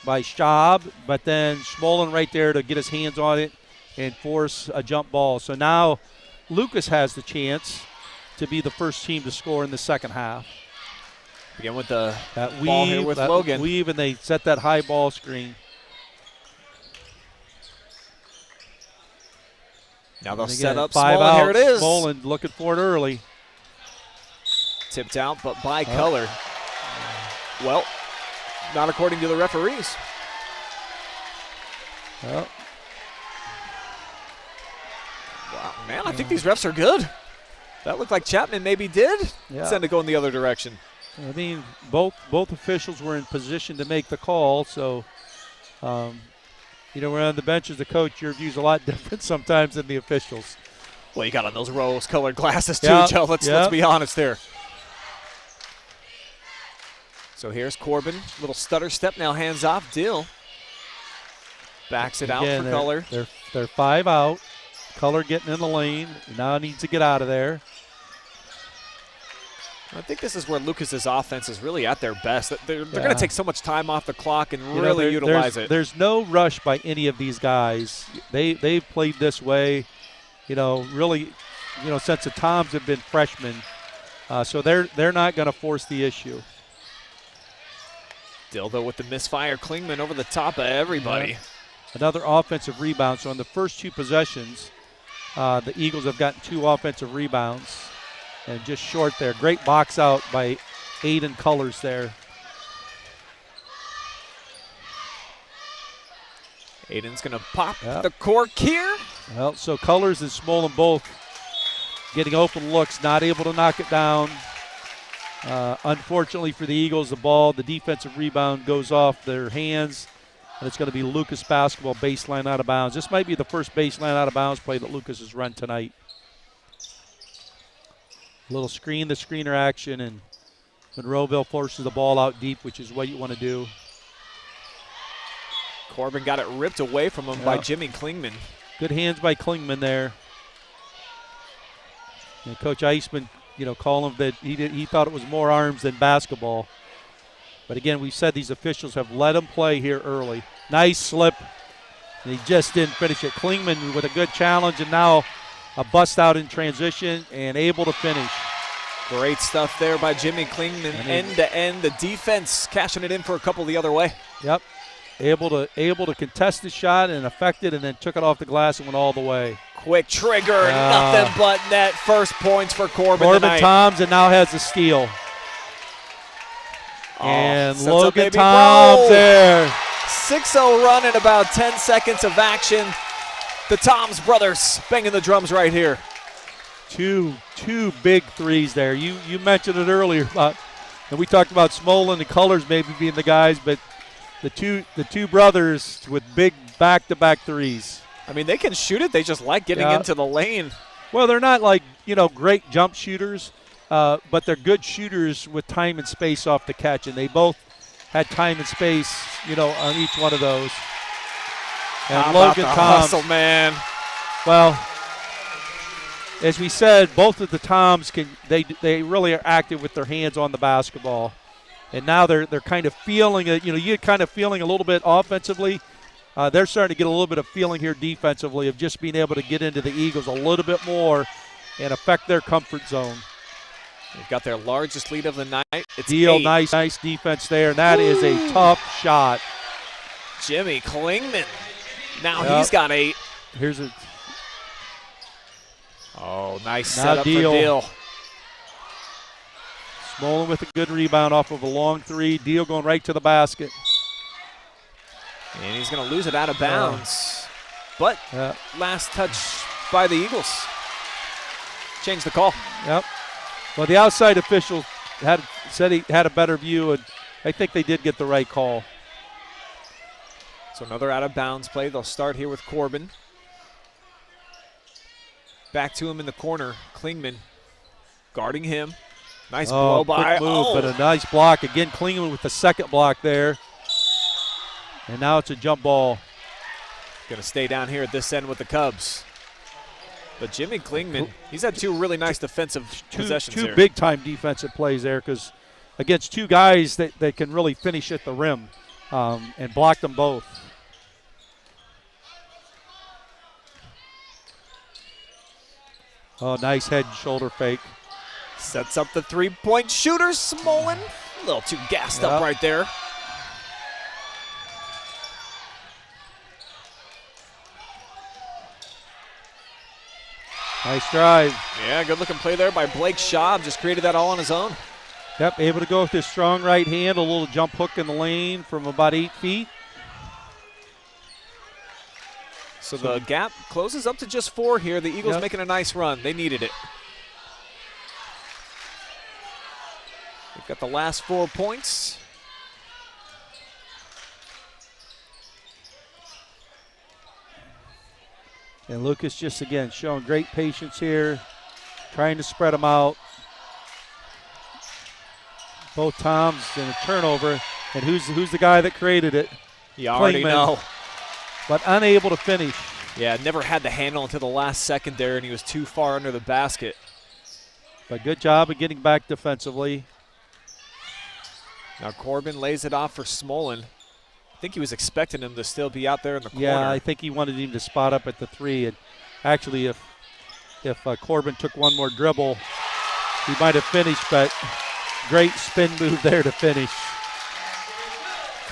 Schaub, but then Smolin right there to get his hands on it and force a jump ball. So now Lucas has the chance to be the first team to score in the second half. Again with the ball here with Logan. Weave, and they set that high ball screen. Now they'll set up 5 Smolin. out. Here it is. Smolin looking for it early. Tipped out, but by color. Well, not according to the referees. Well. Wow, man, I think these refs are good. That looked like Chapman maybe did send it going the other direction. I mean, both officials were in position to make the call, so we're on the bench as a coach. Your view's a lot different sometimes than the officials. Well, you got on those rose-colored glasses too, Joe. Let's be honest there. So here's Corbin, little stutter step, now hands off. Dill backs it out for Color. They're 5 out. Color getting in the lane. Now needs to get out of there. I think this is where Lucas's offense is really at their best. They're going to take so much time off the clock and really utilize it. There's no rush by any of these guys. They've played this way, really, since the Toms have been freshmen. So they're not going to force the issue. Dildo with the misfire. Klingman over the top of everybody. Yeah. Another offensive rebound. So on the first 2 possessions, the Eagles have gotten 2 offensive rebounds. And just short there. Great box out by Aiden Colors there. Aiden's going to pop the cork here. Well, so Colors and Smolin both getting open looks, not able to knock it down. Unfortunately for the Eagles, the defensive rebound goes off their hands. And it's going to be Lucas basketball, baseline out of bounds. This might be the first baseline out of bounds play that Lucas has run tonight. Little screener action, and Monroeville forces the ball out deep, which is what you want to do. Corbin got it ripped away from him by Jimmy Klingman. Good hands by Klingman there. And Coach Eisman, calling him that he thought it was more arms than basketball. But again, we said these officials have let him play here early. Nice slip, and he just didn't finish it. Klingman with a good challenge, and now a bust out in transition and able to finish. Great stuff there by Jimmy Klingman, end to end. The defense cashing it in for a couple the other way. Yep, able to contest the shot and affect it, and then took it off the glass and went all the way. Quick trigger, nothing but net. First points for Corbin tonight. Toms, and now has the steal. And Logan Toms there. 6-0 run in about 10 seconds of action. The Toms brothers banging the drums right here. Two big threes there. You mentioned it earlier, and we talked about Smolin and Colors maybe being the guys, but the two brothers with big back-to-back threes. I mean, they can shoot it. They just like getting into the lane. Well, they're not like great jump shooters, but they're good shooters with time and space off the catch, and they both had time and space, on each one of those. And how Logan about the Toms, hustle, man? Well, as we said, both of the Toms they really are active with their hands on the basketball, and now they're kind of feeling it. You're kind of feeling a little bit offensively, they're starting to get a little bit of feeling here defensively of just being able to get into the Eagles a little bit more and affect their comfort zone. They've got their largest lead of the night. It's Deal, 8. nice defense there, and that is a tough shot. Jimmy Klingman. Now he's got 8. Here's a nice setup Deal. for Deal. Smolin with a good rebound off of a long 3. Deal going right to the basket. And he's going to lose it out of bounds. But last touch by the Eagles. Change the call. Yep. Well, the outside official said he had a better view, and I think they did get the right call. So another out-of-bounds play. They'll start here with Corbin. Back to him in the corner. Klingman guarding him. Nice blow by. Quick move, but a nice block. Again, Klingman with the second block there. And now it's a jump ball. Going to stay down here at this end with the Cubs. But Jimmy Klingman, he's had 2 really nice defensive possessions here. 2 big-time defensive plays there because against 2 guys that can really finish at the rim and block them both. Oh, nice head and shoulder fake. Sets up the 3-point shooter, Smolin. A little too gassed up right there. Nice drive. Yeah, good-looking play there by Blake Schaub. Just created that all on his own. Yep, able to go with his strong right hand, a little jump hook in the lane from about 8 feet. So the gap closes up to just 4 here. The Eagles making a nice run. They needed it. They've got the last 4 points. And Lucas just, again, showing great patience here, trying to spread them out. Both Toms in a turnover. And who's the guy that created it? You already know. But unable to finish. Yeah, never had the handle until the last second there, and he was too far under the basket. But good job of getting back defensively. Now Corbin lays it off for Smolin. I think he was expecting him to still be out there in the corner. Yeah, I think he wanted him to spot up at the 3. And actually, if Corbin took one more dribble, he might have finished, but great spin move there to finish.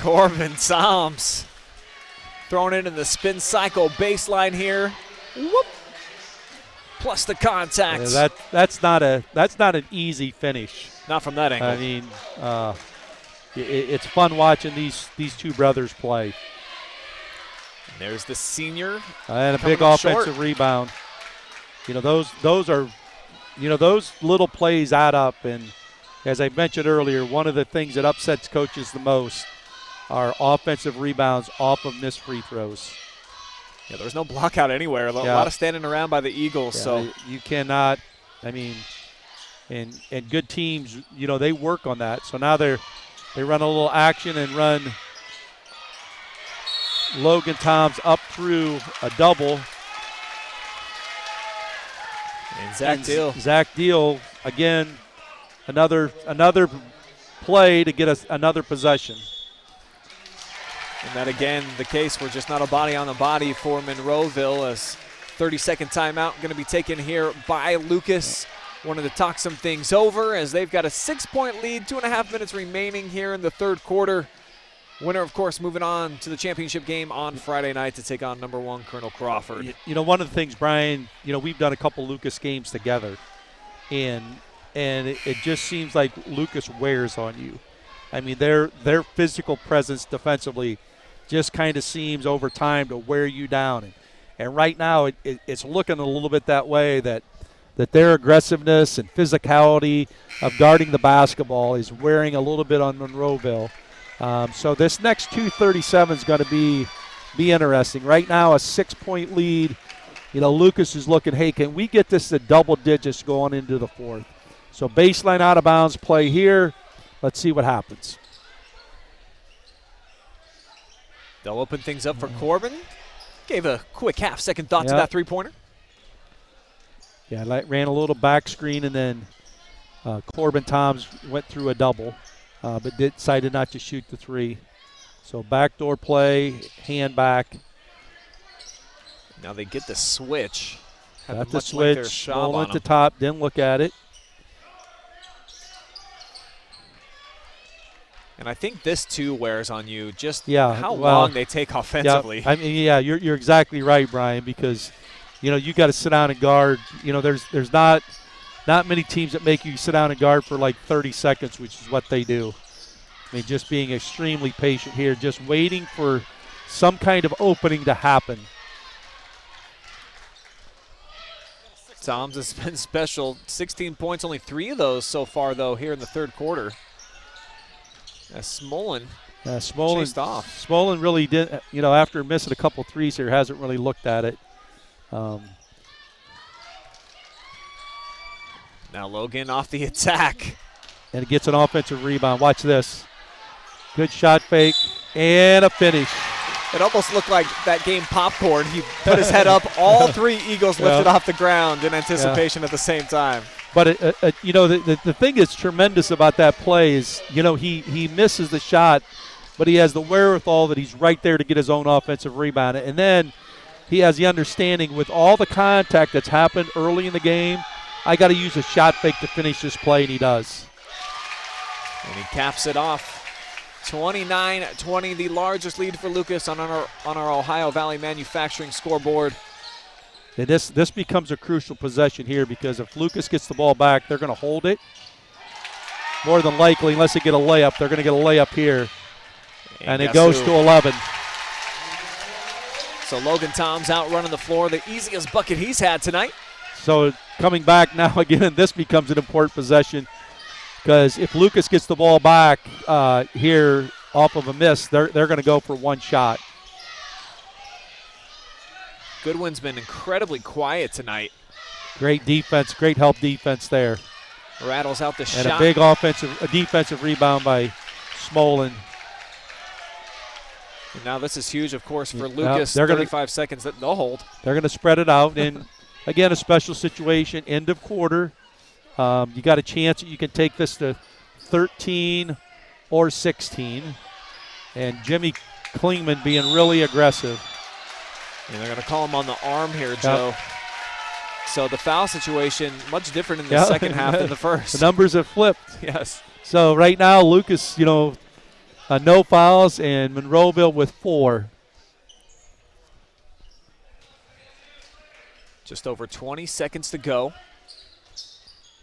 Corbin Toms throwing it in the spin cycle baseline here. Whoop. Plus the contact. Yeah, that's not an easy finish. Not from that angle. I mean, it's fun watching these 2 brothers play. And there's the senior. And a big offensive rebound. You know, those are, those little plays add up. And as I mentioned earlier, one of the things that upsets coaches the most are offensive rebounds off of missed free throws. Yeah, there was no block out anywhere. A lot of standing around by the Eagles. Yeah, so you cannot, I mean, and good teams, they work on that. So now they run a little action and run Logan Toms up through a double. And Zach Deal, again, another play to get us another possession. And that, again, the case where just not a body on the body for Monroeville, as 30-second timeout going to be taken here by Lucas. Wanted to talk some things over as they've got a 6-point lead, 2.5 minutes remaining here in the third quarter. Winner, of course, moving on to the championship game on Friday night to take on number 1 Colonel Crawford. One of the things, Brian, we've done a couple Lucas games together, and it just seems like Lucas wears on you. I mean, their physical presence defensively just kind of seems over time to wear you down. And right now it's looking a little bit that way, that their aggressiveness and physicality of guarding the basketball is wearing a little bit on Monroeville. So this next 2:37 is going to be interesting. Right now, a 6-point lead. Lucas is looking, hey, can we get this to double digits going into the fourth? So baseline out of bounds play here. Let's see what happens. They'll open things up for Corbin. Gave a quick half-second thought to that three-pointer. Yeah, ran a little back screen, and then Corbin Toms went through a double, but decided not to shoot the 3. So backdoor play, hand back. Now they get the switch. Got the switch, roll at the top, didn't look at it. And I think this too wears on you, just yeah, how long they take offensively. Yeah, I mean, yeah, you're exactly right, Brian, because you got to sit down and guard. There's not many teams that make you sit down and guard for like 30 seconds, which is what they do. I mean, just being extremely patient here, just waiting for some kind of opening to happen. Tom's has been special. 16 points, only 3 of those so far, though, here in the third quarter. Smolin chased off. Smolin really did, after missing a couple threes here, hasn't really looked at it. Now Logan off the attack. And it gets an offensive rebound. Watch this. Good shot fake and a finish. It almost looked like that game popcorn. He put his head up. All 3 Eagles lifted off the ground in anticipation at the same time. But, the thing that's tremendous about that play is, he misses the shot, but he has the wherewithal that he's right there to get his own offensive rebound. And then he has the understanding with all the contact that's happened early in the game, I got to use a shot fake to finish this play, and he does. And he caps it off. 29-20, the largest lead for Lucas on our Ohio Valley Manufacturing scoreboard. And this becomes a crucial possession here, because if Lucas gets the ball back, they're going to hold it. More than likely, unless they get a layup, they're going to get a layup here. And it goes to 11. So Logan Tom's out running the floor, the easiest bucket he's had tonight. So coming back now again, this becomes an important possession, because if Lucas gets the ball back here off of a miss, they're going to go for one shot. Goodwin's been incredibly quiet tonight. Great defense, great help defense there. Rattles out the shot. And a big defensive rebound by Smolin. And now this is huge, of course, for Lucas. 35 seconds that they'll hold. They're going to spread it out. And, again, a special situation, end of quarter. You got a chance that you can take this to 13 or 16. And Jimmy Klingman being really aggressive. And they're going to call him on the arm here, Joe. Yep. So the foul situation, much different in the second half than the first. The numbers have flipped. Yes. So right now, Lucas, no fouls, and Monroeville with 4. Just over 20 seconds to go.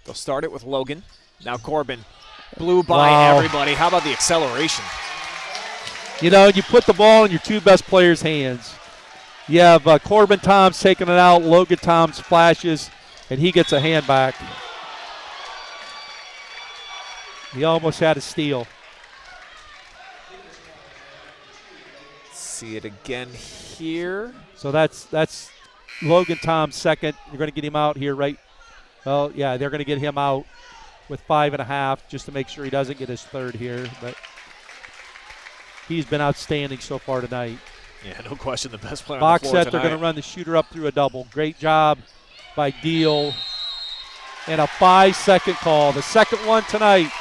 They'll start it with Logan. Now Corbin blew by everybody. How about the acceleration? You put the ball in your 2 best players' hands. You have Corbin Toms taking it out, Logan Toms flashes, and he gets a hand back. He almost had a steal. See it again here. So that's Logan Toms' second. You're going to get him out here, right? Well, yeah, they're going to get him out with 5.5 just to make sure he doesn't get his third here. But he's been outstanding so far tonight. Yeah, no question, the best player Box on the floor set, tonight. They're going to run the shooter up through a double. Great job by Deal. And a 5-second call. The second one tonight.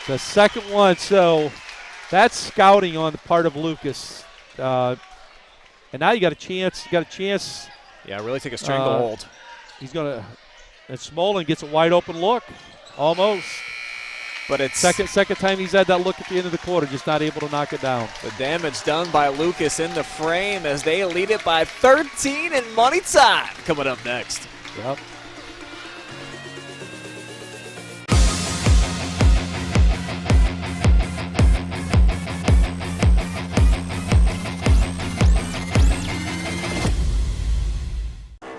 The second one. So that's scouting on the part of Lucas. And now you got a chance. Yeah, really take a stranglehold. He's going to – and Smolin gets a wide open look. Almost. But it's second time he's had that look at the end of the quarter, just not able to knock it down. The damage done by Lucas in the frame as they lead it by 13 in money time. Coming up next. Yep.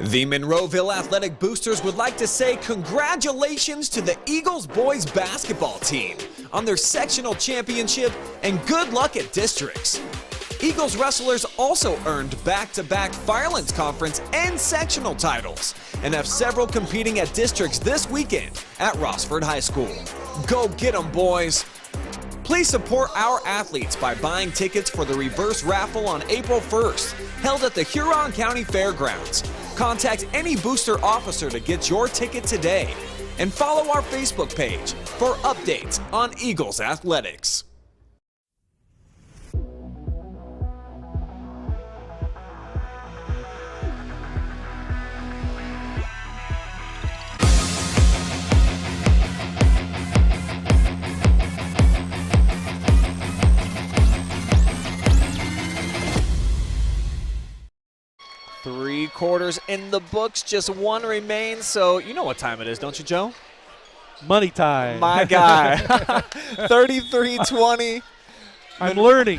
The Monroeville Athletic Boosters would like to say congratulations to the Eagles boys basketball team on their sectional championship and good luck at districts. Eagles wrestlers also earned back-to-back Firelands Conference and sectional titles and have several competing at districts this weekend at Rockford High School. Go get 'em, boys! Please support our athletes by buying tickets for the reverse raffle on April 1st, held at the Huron County Fairgrounds. Contact any booster officer to get your ticket today, and follow our Facebook page for updates on Eagles athletics. 3 quarters in the books, just 1 remains. So you know what time it is, don't you, Joe? Money time. My guy. 33-20. I'm learning.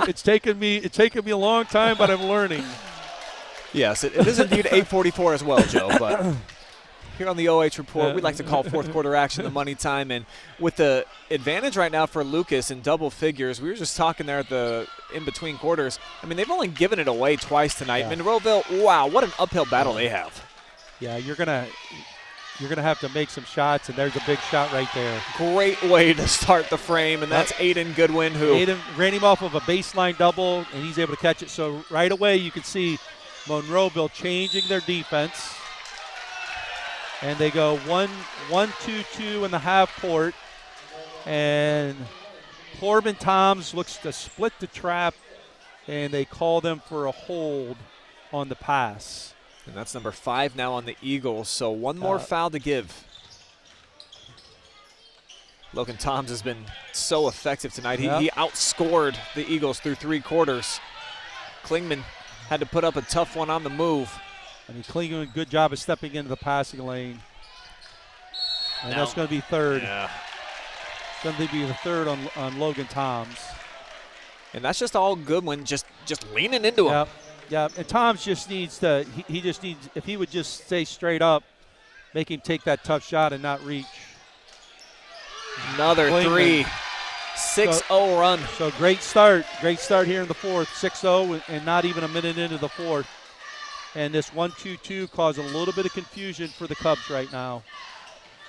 It's taken me a long time, but I'm learning. Yes, it is indeed 8:44 as well, Joe. But here on the OH Report, we like to call fourth quarter action the money time. And with the advantage right now for Lucas in double figures, we were just talking there at the in-between quarters. I mean, they've only given it away twice tonight. Yeah. Monroeville, wow, what an uphill battle they have. Yeah, you're gonna have to make some shots, and there's a big shot right there. Great way to start the frame, and that's Aiden Goodwin, who Aiden ran him off of a baseline double, and he's able to catch it. So right away you can see Monroeville changing their defense. And they go 1-2-2 in the half court. And Corbin Toms looks to split the trap, and they call them for a hold on the pass. And that's number 5 now on the Eagles, so one more foul to give. Logan Toms has been so effective tonight. He outscored the Eagles through 3 quarters. Klingman had to put up a tough one on the move. I mean, Klingman, good job of stepping into the passing lane. And that's going to be third. Yeah. It's going to be the third on Logan Toms. And that's just all Goodwin just leaning into him. Yeah, and Toms just needs to, he just needs, if he would just stay straight up, make him take that tough shot and not reach. Another Klingman. 3. 6-0 run. So great start here in the fourth, 6-0, and not even a minute into the fourth. And this 1-2-2 caused a little bit of confusion for the Cubs right now.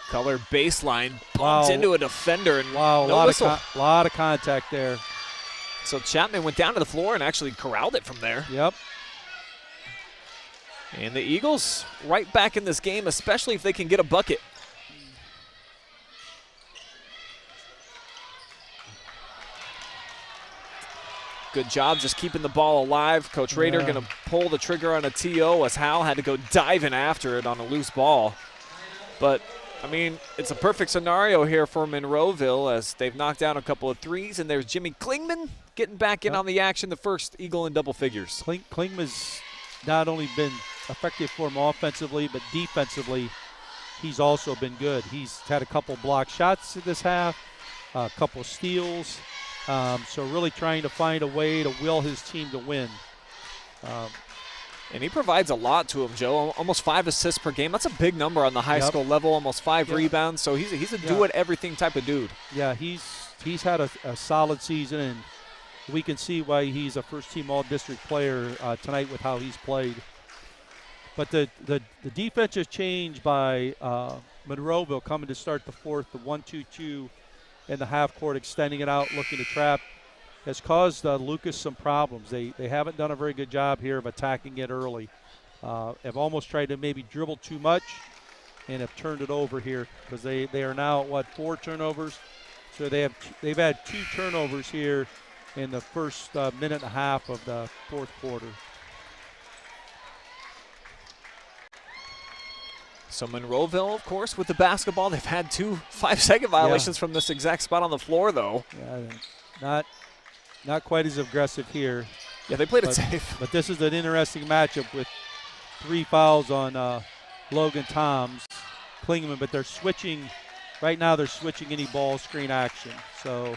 Color baseline bumped into a defender, and no whistle. Lot of contact there. So Chapman went down to the floor and actually corralled it from there. Yep. And the Eagles right back in this game, especially if they can get a bucket. Good job just keeping the ball alive. Coach Roeder going to pull the trigger on a TO as Hal had to go diving after it on a loose ball. But, I mean, it's a perfect scenario here for Monroeville as they've knocked down a couple of threes, and there's Jimmy Klingman getting back in on the action, the first Eagle in double figures. Klingman's not only been effective for him offensively, but defensively, he's also been good. He's had a couple block shots in this half, a couple steals. So really trying to find a way to will his team to win. And he provides a lot to him, Joe. Almost 5 assists per game. That's a big number on the high school level, almost 5 rebounds. So he's a do-it-everything type of dude. Yeah, he's had a solid season, and we can see why he's a first-team all-district player tonight with how he's played. But the defensive change by Monroeville coming to start the fourth, the 1-2-2 in the half court, extending it out, looking to trap, has caused Lucas some problems. They haven't done a very good job here of attacking it early. Have almost tried to maybe dribble too much and have turned it over here because they are now at 4 turnovers. So they've had 2 turnovers here in the first minute and a half of the fourth quarter. So Monroeville, of course, with the basketball, they've had 2 5-second violations from this exact spot on the floor, though. Yeah, not quite as aggressive here. Yeah, they played it safe. But this is an interesting matchup with 3 fouls on Logan Toms, Klingman, but they're switching. Right now they're switching any ball screen action. So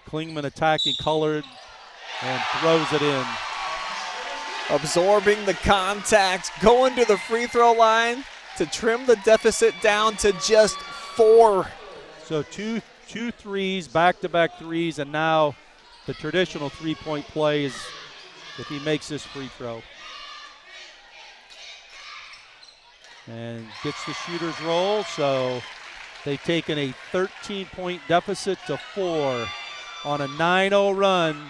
Klingman attacking colored and throws it in. Absorbing the contact, going to the free throw line to trim the deficit down to just 4. So two threes, back-to-back threes, and now the traditional three-point play is if he makes this free throw. And gets the shooter's roll, so they've taken a 13-point deficit to 4 on a 9-0 run.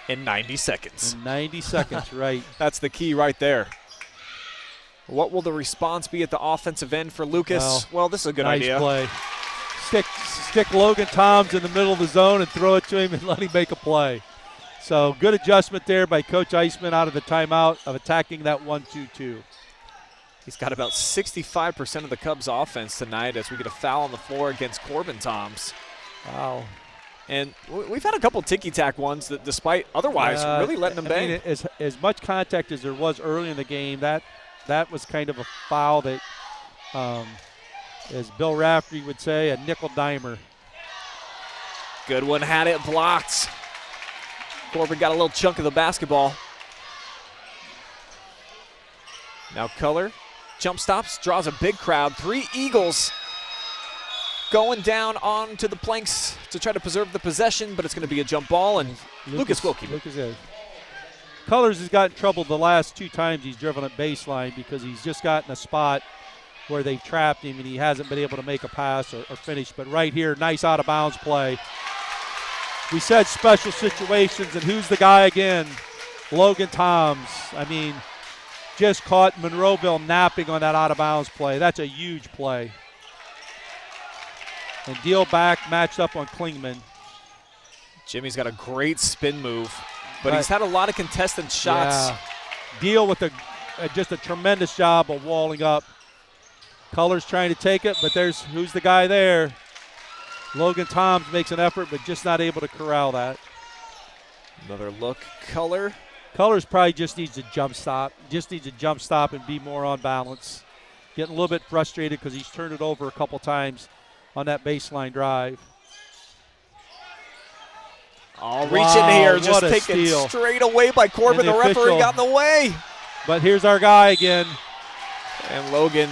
In 90 seconds. In 90 seconds, right. That's the key right there. What will the response be at the offensive end for Lucas? Well, this is a good idea. Nice play. Stick Logan Toms in the middle of the zone and throw it to him and let him make a play. So good adjustment there by Coach Eisman out of the timeout of attacking that 1-2-2. He's got about 65% of the Cubs offense tonight as we get a foul on the floor against Corbin Toms. Wow. And we've had a couple ticky-tack ones that, despite otherwise really letting them bang. I mean, as much contact as there was early in the game, that was kind of a foul that, as Bill Rafferty would say, a nickel dimer. Goodwin had it blocked. Corbin got a little chunk of the basketball. Now Color jump stops, draws a big crowd. 3 Eagles going down onto the planks to try to preserve the possession, but it's going to be a jump ball, and Lucas will keep it. Colors has got in trouble the last 2 times he's driven at baseline because he's just gotten a spot where they've trapped him and he hasn't been able to make a pass or finish. But right here, nice out-of-bounds play. We said special situations, and who's the guy again? Logan Toms. I mean, just caught Monroeville napping on that out-of-bounds play. That's a huge play. And Deal back matched up on Klingman. Jimmy's got a great spin move, but he's had a lot of contested shots. Yeah. Deal with just a tremendous job of walling up. Colors trying to take it, but who's the guy there? Logan Toms makes an effort, but just not able to corral that. Another look, Color. Colors probably just needs a jump stop. Just needs a jump stop and be more on balance. Getting a little bit frustrated because he's turned it over a couple times on that baseline drive. Oh, reach in here, just taken steal. Straight away by Corbin. The referee got in the way. But here's our guy again. And Logan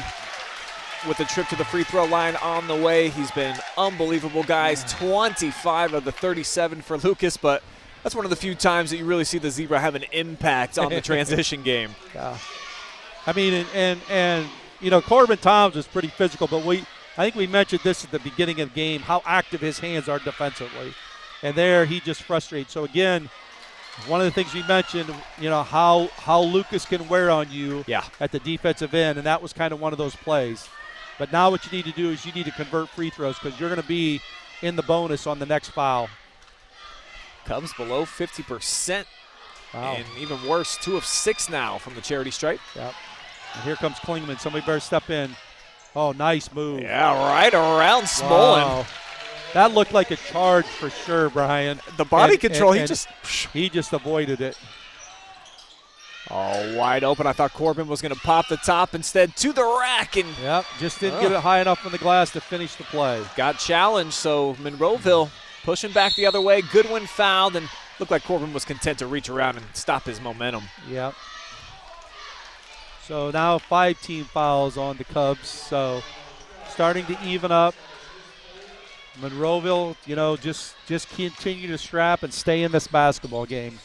with the trip to the free throw line on the way. He's been unbelievable, guys. 25 of the 37 for Lucas, but that's one of the few times that you really see the Zebra have an impact on the transition game. Yeah. I mean, and you know, Corbin Toms is pretty physical, but I think we mentioned this at the beginning of the game, how active his hands are defensively. And there he just frustrates. So again, one of the things we mentioned, you know, how Lucas can wear on you at the defensive end, and that was kind of one of those plays. But now what you need to do is you need to convert free throws because you're going to be in the bonus on the next foul. Cubs below 50%. Wow. And even worse, 2 of 6 now from the charity stripe. Yep. And here comes Klingman. Somebody better step in. Oh, nice move. Yeah, right around Smolin. Wow. That looked like a charge for sure, Brian. The body control, he just avoided it. Oh, wide open. I thought Corbin was going to pop the top instead to the rack. And yep, just didn't get it high enough on the glass to finish the play. Got challenged, so Monroeville pushing back the other way. Goodwin fouled, and looked like Corbin was content to reach around and stop his momentum. Yep. So now 5 team fouls on the Cubs. So starting to even up. Monroeville, you know, just continue to strap and stay in this basketball game.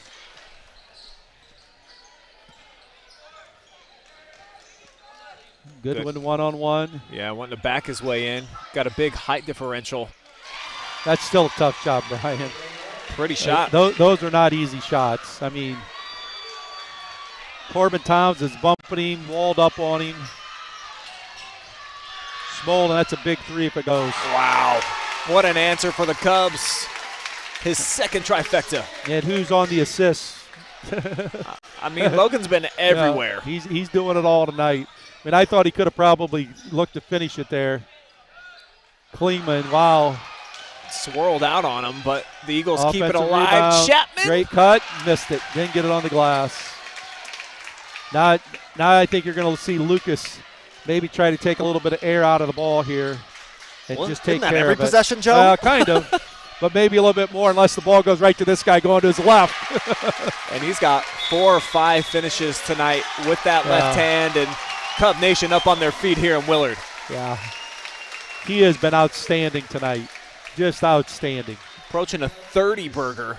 Goodwin one-on-one. Yeah, wanting to back his way in. Got a big height differential. That's still a tough job, Brian. Pretty shot. Those are not easy shots. I mean, Corbin Toms is bumping him, walled up on him. Smolin, that's a big 3 if it goes. Wow. What an answer for the Cubs. His second trifecta. And who's on the assists? I mean, Logan's been everywhere. Yeah, he's doing it all tonight. I mean, I thought he could have probably looked to finish it there. Klingman, wow. Swirled out on him, but the Eagles keep it Offensive alive. rebound. Chapman. Great cut, missed it. Didn't get it on the glass. Now I think you're going to see Lucas maybe try to take a little bit of air out of the ball here and just take care of it. Every possession, Joe? Kind of. But maybe a little bit more unless the ball goes right to this guy going to his left. And he's got 4 or 5 finishes tonight with that left hand, and Cub Nation up on their feet here in Willard. Yeah. He has been outstanding tonight. Just outstanding. Approaching a 30-burger.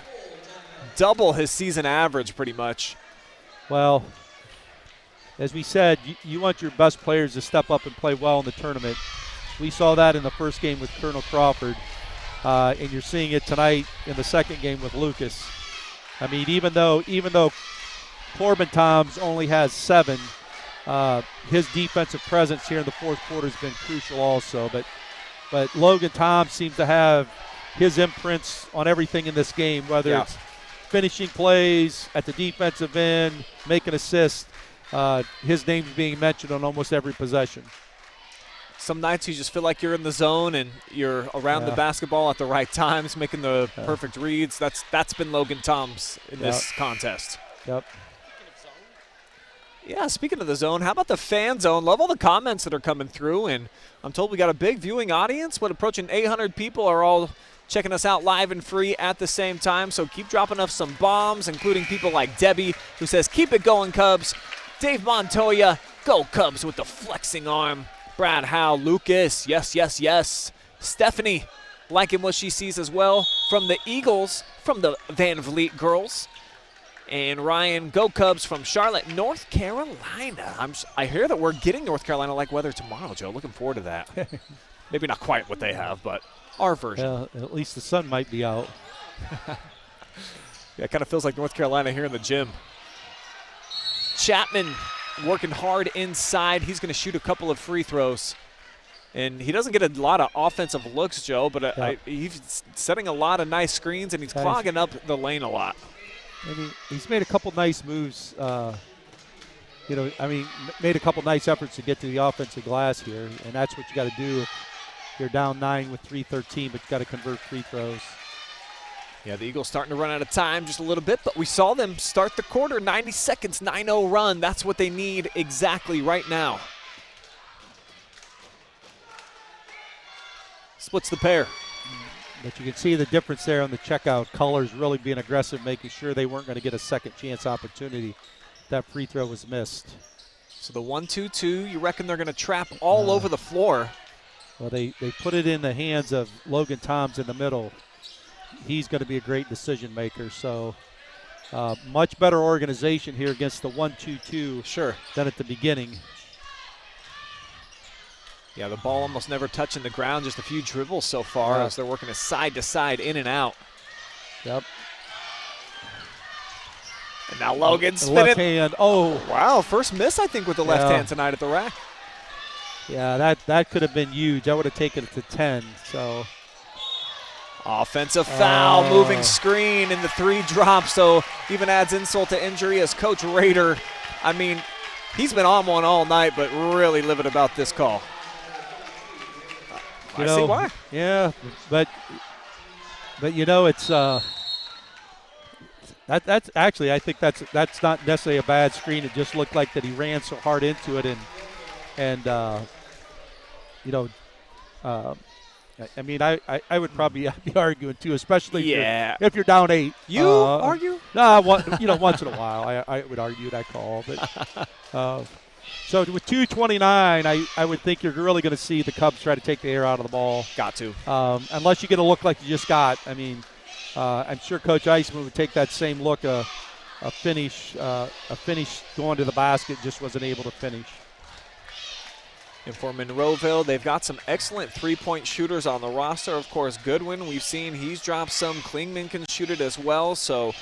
Double his season average pretty much. Well, as we said, you want your best players to step up and play well in the tournament. We saw that in the first game with Colonel Crawford. And you're seeing it tonight in the second game with Lucas. I mean, even though Corbin Toms only has 7, his defensive presence here in the fourth quarter has been crucial also. But Logan Toms seems to have his imprints on everything in this game, whether it's finishing plays at the defensive end, making assists. His name's being mentioned on almost every possession. Some nights you just feel like you're in the zone and you're around the basketball at the right times, making the perfect reads. That's been Logan Toms in this contest. Yep. Yeah, speaking of the zone, how about the fan zone? Love all the comments that are coming through, and I'm told we got a big viewing audience. What, approaching 800 people are all checking us out live and free at the same time, so keep dropping us some bombs, including people like Debbie, who says, keep it going, Cubs. Dave Montoya, go Cubs with the flexing arm. Brad Howe, Lucas, yes, yes, yes. Stephanie, liking what she sees as well from the Eagles, from the Van Vliet girls. And Ryan, go Cubs from Charlotte, North Carolina. I hear that we're getting North Carolina-like weather tomorrow, Joe. Looking forward to that. Maybe not quite what they have, but our version. At least the sun might be out. Yeah, it kind of feels like North Carolina here in the gym. Chapman working hard inside. He's going to shoot a couple of free throws. And he doesn't get a lot of offensive looks, Joe, but he's setting a lot of nice screens, and he's clogging up the lane a lot. And he's made a couple nice moves. Made a couple nice efforts to get to the offensive glass here, and that's what you got to do if you're down 9 with 3:13, but you got to convert free throws. Yeah, the Eagles starting to run out of time just a little bit, but we saw them start the quarter, 90 seconds, 9-0 run. That's what they need exactly right now. Splits the pair. But you can see the difference there on the checkout. Colors really being aggressive, making sure they weren't going to get a second chance opportunity. That free throw was missed. So the 1-2-2, you reckon they're going to trap all over the floor? Well, they put it in the hands of Logan Toms in the middle. He's going to be a great decision maker. So much better organization here against the 1-2-2 than at the beginning. Yeah, the ball almost never touching the ground, just a few dribbles so far as they're working it side to side, in and out. Yep. And now Logan spinning. Left hand. Oh. Wow, first miss, I think, with the left hand tonight at the rack. Yeah, that could have been huge. I would have taken it to 10. So. Offensive foul, moving screen, and the 3 drops. So even adds insult to injury as Coach Roeder, he's been on one all night, but really livid about this call. I see why. Yeah, but it's that's actually, I think that's not necessarily a bad screen. It just looked like that he ran so hard into it, I would probably be arguing too, especially if you're down 8. You argue? No, once in a while I would argue that call, but. So with 2:29, I would think you're really going to see the Cubs try to take the air out of the ball. Got to. Unless you get a look like you just got. I'm sure Coach Eisman would take that same look, a finish going to the basket, just wasn't able to finish. And for Monroeville, they've got some excellent three-point shooters on the roster. Of course, Goodwin, we've seen he's dropped some. Klingman can shoot it as well. So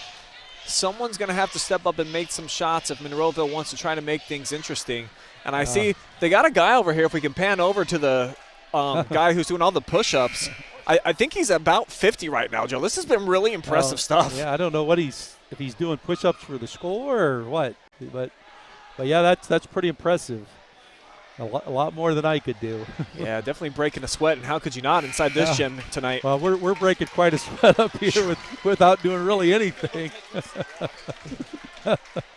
someone's going to have to step up and make some shots if Monroeville wants to try to make things interesting. And I see they got a guy over here. If we can pan over to the guy who's doing all the push-ups, I think he's about 50 right now, Joe. This has been really impressive stuff. Yeah, I don't know if he's doing push-ups for the score or what, but yeah, that's pretty impressive. A lot more than I could do. Yeah, definitely breaking a sweat, and how could you not inside this gym tonight? Well, we're breaking quite a sweat up here without doing really anything.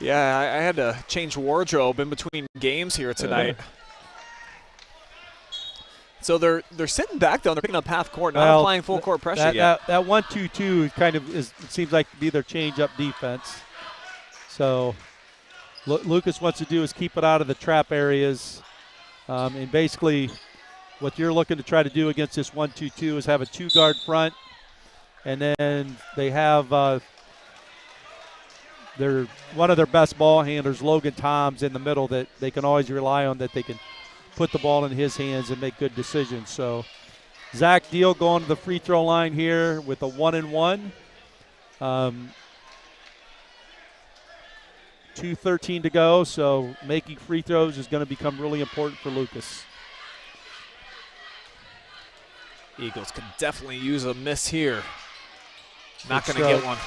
Yeah, I had to change wardrobe in between games here tonight. So they're sitting back, though, and they're picking up half court, not applying full court pressure yet. That 1-2-2 kind of it seems like to be their change-up defense. So Lucas wants to do is keep it out of the trap areas. And basically what you're looking to try to do against this 1-2-2 is have a 2-guard front, and then they have one of their best ball handlers, Logan Toms, in the middle that they can always rely on, that they can put the ball in his hands and make good decisions. So Zach Deal going to the free throw line here with a 1-and-1. 2:13 to go, so making free throws is going to become really important for Lucas. Eagles could definitely use a miss here. Not going to get one.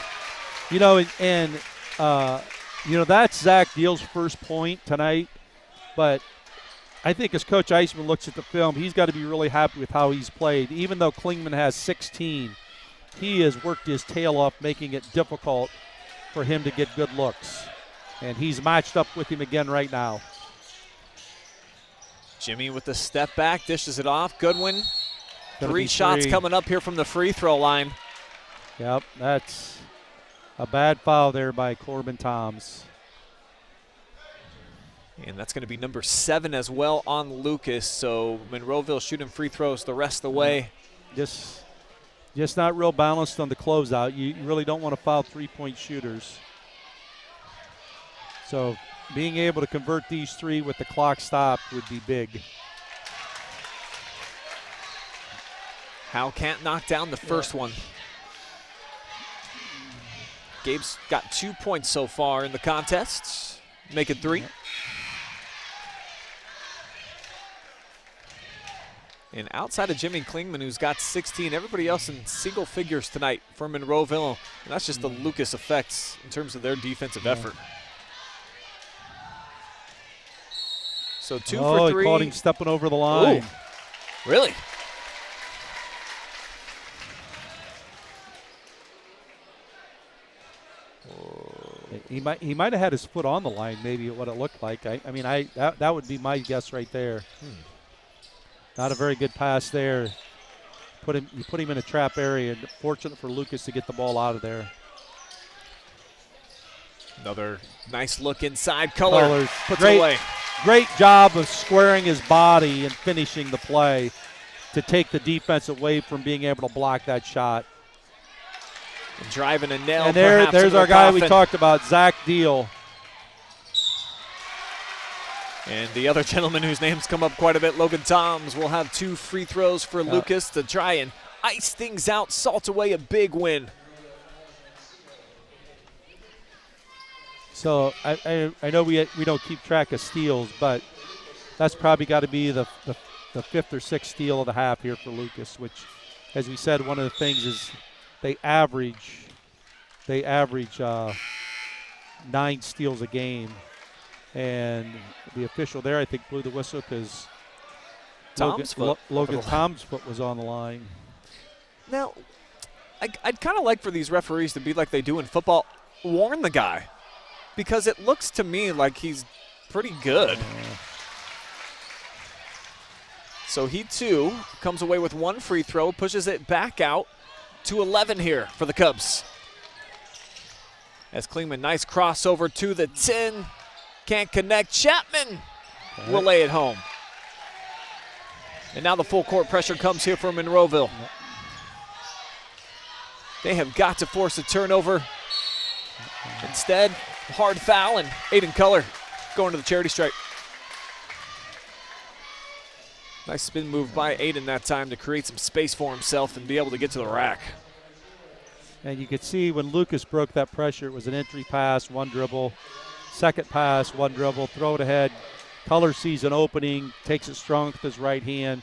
That's Zach Deal's first point tonight, but I think as Coach Eisman looks at the film, he's got to be really happy with how he's played. Even though Klingman has 16, he has worked his tail off, making it difficult for him to get good looks. And he's matched up with him again right now. Jimmy with the step back, dishes it off. Goodwin, Three shots coming up here from the free throw line. Yep, that's a bad foul there by Corbin Toms. And that's going to be number 7 as well on Lucas. So Monroeville shooting free throws the rest of the way. Just not real balanced on the closeout. You really don't want to foul three-point shooters. So being able to convert these 3 with the clock stopped would be big. Howe can't knock down the first one. Gabe's got 2 points so far in the contest. Make it 3. And outside of Jimmy Klingman, who's got 16, everybody else in single figures tonight for Monroeville. And that's just the Lucas effects in terms of their defensive effort. So 2 for 3. He caught him stepping over the line. Ooh, really? He might have had his foot on the line, maybe what it looked like. That would be my guess right there. Not a very good pass there. You put him in a trap area. Fortunate for Lucas to get the ball out of there. Another nice look inside. Colors puts it away. Great job of squaring his body and finishing the play to take the defense away from being able to block that shot. And driving a nail. And there's our guy we talked about, Zach Deal. And the other gentleman whose name's come up quite a bit, Logan Toms, will have 2 free throws for Lucas to try and ice things out, salt away a big win. So I know we don't keep track of steals, but that's probably got to be the 5th or 6th steal of the half here for Lucas, which, as we said, one of the things is they average 9 steals a game. And the official there, I think, blew the whistle because Logan Tom's foot was on the line. Now, I'd kind of like for these referees to be like they do in football, warn the guy, because it looks to me like he's pretty good. So he, too, comes away with 1 free throw, pushes it back out to 11 here for the Cubs. As Klingman, nice crossover to the 10. Can't connect. Chapman will lay it home. And now the full court pressure comes here for Monroeville. They have got to force a turnover. Instead, hard foul, and Aiden Culler going to the charity stripe. Nice spin move by Aiden that time to create some space for himself and be able to get to the rack. And you could see when Lucas broke that pressure, it was an entry pass, 1 dribble. Second pass, 1 dribble, throw it ahead. Culler sees an opening, takes it strong with his right hand.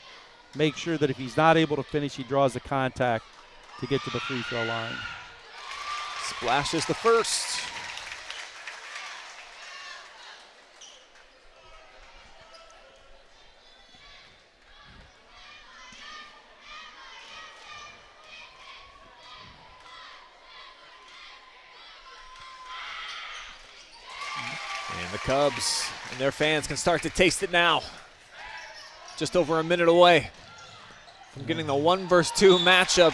Make sure that if he's not able to finish, he draws the contact to get to the free throw line. Splashes the first. And the Cubs and their fans can start to taste it now. Just over a minute away from getting the 1 versus 2 matchup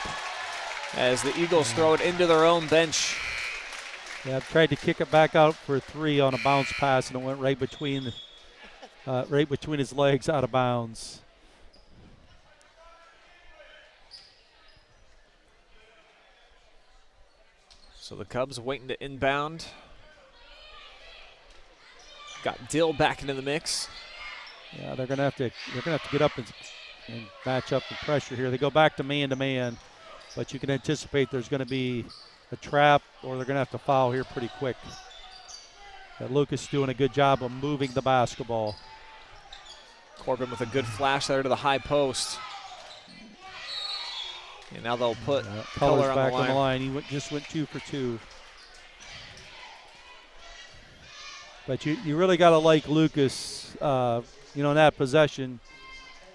as the Eagles throw it into their own bench. Yeah, I've tried to kick it back out for 3 on a bounce pass, and it went right between his legs, out of bounds. So the Cubs waiting to inbound. Got Dill back into the mix. Yeah, they're gonna have to get up and match up the pressure here. They go back to man, but you can anticipate there's going to be a trap, or they're going to have to foul here pretty quick. Lucas doing a good job of moving the basketball. Corbin with a good flash there to the high post. And now they'll put Colors Culler back on the line. He just went 2 for 2. But you really got to like Lucas in that possession.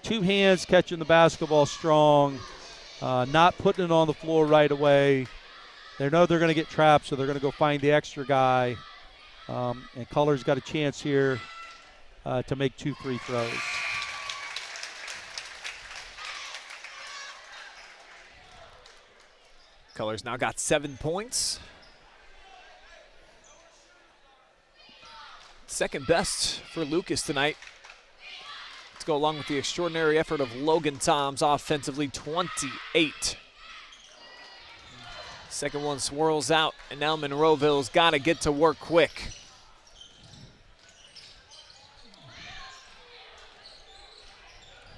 Two hands catching the basketball strong, not putting it on the floor right away. They know they're going to get trapped, so they're going to go find the extra guy. And Color's got a chance here to make 2 free throws. Color's now got 7 points. Second best for Lucas tonight. Let's go along with the extraordinary effort of Logan Toms offensively, 28. Second one swirls out, and now Monroeville's got to get to work quick.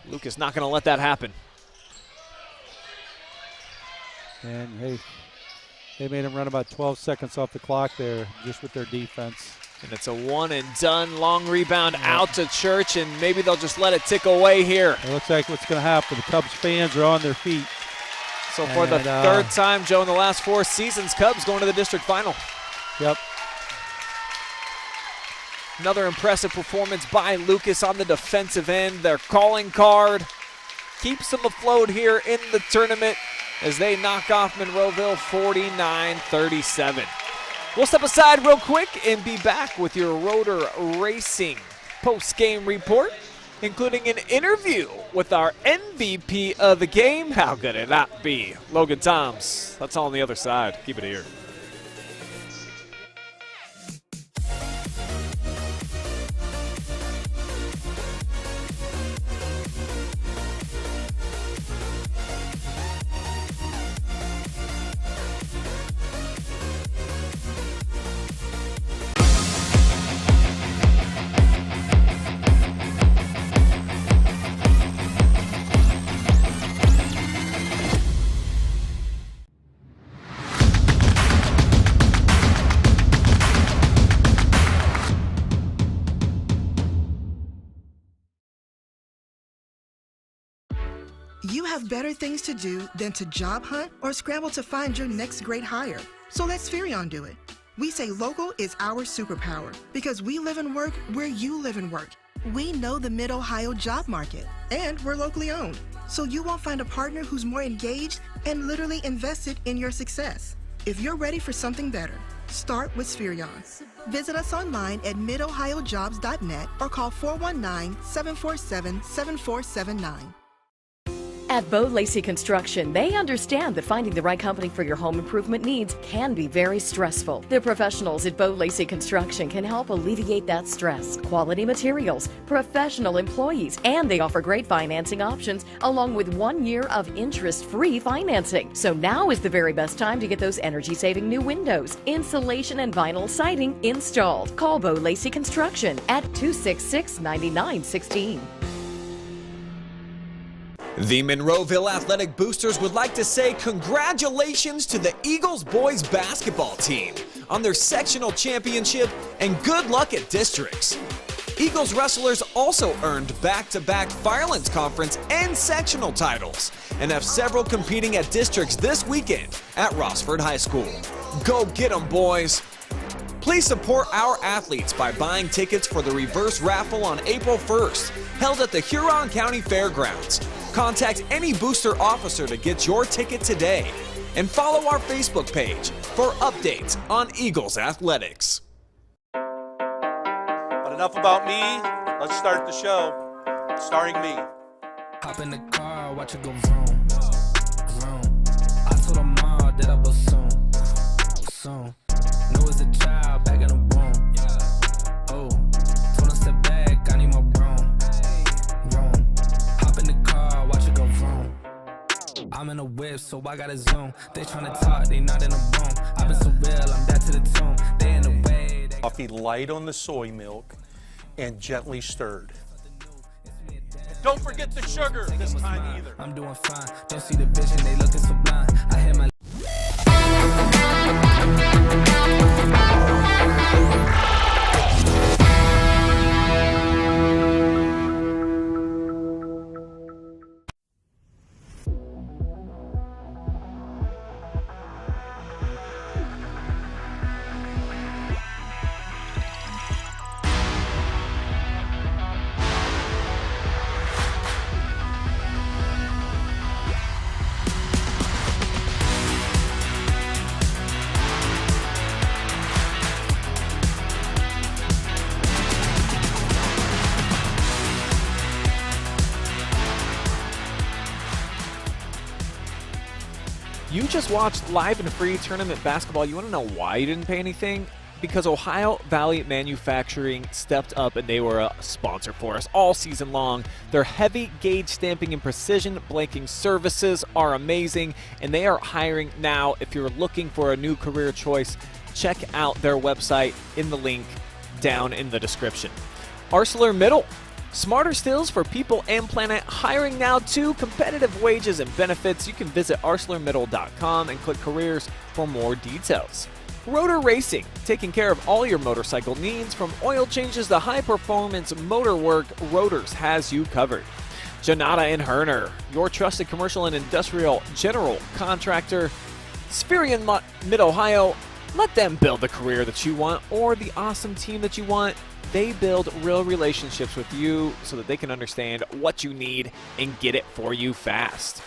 Lucas not going to let that happen. And they made him run about 12 seconds off the clock there just with their defense. And it's a one and done. Long rebound out to Church, and maybe they'll just let it tick away here. It looks like what's going to happen. The Cubs fans are on their feet. So for the third time, Joe, in the last 4 seasons, Cubs going to the district final. Yep. Another impressive performance by Lucas on the defensive end. Their calling card keeps them afloat here in the tournament as they knock off Monroeville 49-37. We'll step aside real quick and be back with your Roeder Racing post-game report, including an interview with our MVP of the game. How could it not be? Logan Toms. That's all on the other side. Keep it here. You have better things to do than to job hunt or scramble to find your next great hire. So let Spherion do it. We say local is our superpower because we live and work where you live and work. We know the Mid-Ohio job market, and we're locally owned. So you won't find a partner who's more engaged and literally invested in your success. If you're ready for something better, start with Spherion. Visit us online at midohiojobs.net or call 419-747-7479. At Bo Lacey Construction, they understand that finding the right company for your home improvement needs can be very stressful. The professionals at Bo Lacey Construction can help alleviate that stress. Quality materials, professional employees, and they offer great financing options along with 1 year of interest-free financing. So now is the very best time to get those energy-saving new windows, insulation, and vinyl siding installed. Call Bo Lacey Construction at 266-9916. The Monroeville Athletic Boosters would like to say congratulations to the Eagles boys basketball team on their sectional championship and good luck at districts. Eagles wrestlers also earned back-to-back Firelands Conference and sectional titles and have several competing at districts this weekend at Rockford High School. Go get 'em, boys! Please support our athletes by buying tickets for the reverse raffle on April 1st, held at the Huron County Fairgrounds. Contact any booster officer to get your ticket today. And follow our Facebook page for updates on Eagles athletics. But enough about me. Let's start the show. Starring me. Hop in the car, watch it go vroom, vroom. I told her mom that I will soon, soon. Know as a child back in the womb. Oh, told her step back, I need my room, room. Hop in the car, watch it go vroom. I'm in a whip, so I gotta zoom. They tryna talk, they not in a room. I've been so real, I'm back to the tomb. They in the way. Coffee light on the soy milk and gently stirred. Don't forget the sugar this time either. I'm doing fine. Don't see the vision, they looking so blind. I hear my just watched live and free tournament basketball, you want to know why you didn't pay anything? Because Ohio Valley Manufacturing stepped up and they were a sponsor for us all season long. Their heavy gauge stamping and precision blanking services are amazing, and they are hiring now. If you're looking for a new career choice, check out their website in the link down in the description. ArcelorMittal, smarter stills for people and planet, hiring now too. Competitive wages and benefits. You can visit ArcelorMittal.com and click careers for more details. Roeder Racing, taking care of all your motorcycle needs, from oil changes to high-performance motor work, Roeders has you covered. Janotta Herner, your trusted commercial and industrial general contractor. Spherion Mid-Ohio, let them build the career that you want or the awesome team that you want. They build real relationships with you so that they can understand what you need and get it for you fast.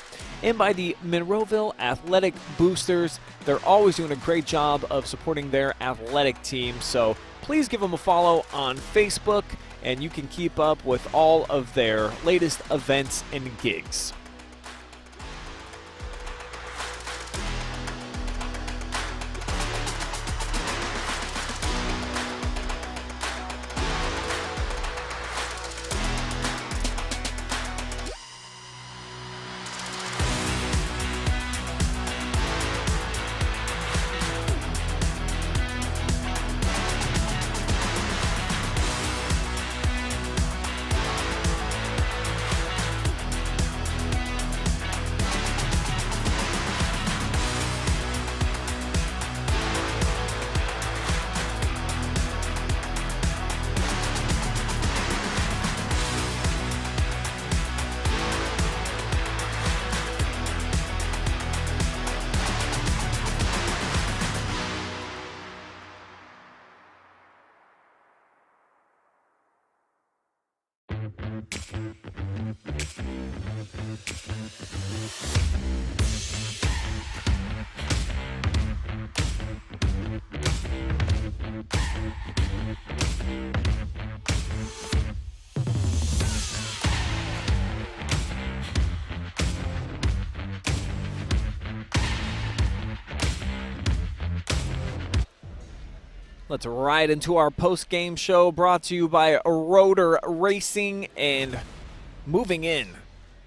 And by the Monroeville Athletic Boosters, they're always doing a great job of supporting their athletic team, so please give them a follow on Facebook, and you can keep up with all of their latest events and gigs. Let's ride into our post-game show, brought to you by Roeder Racing. And moving in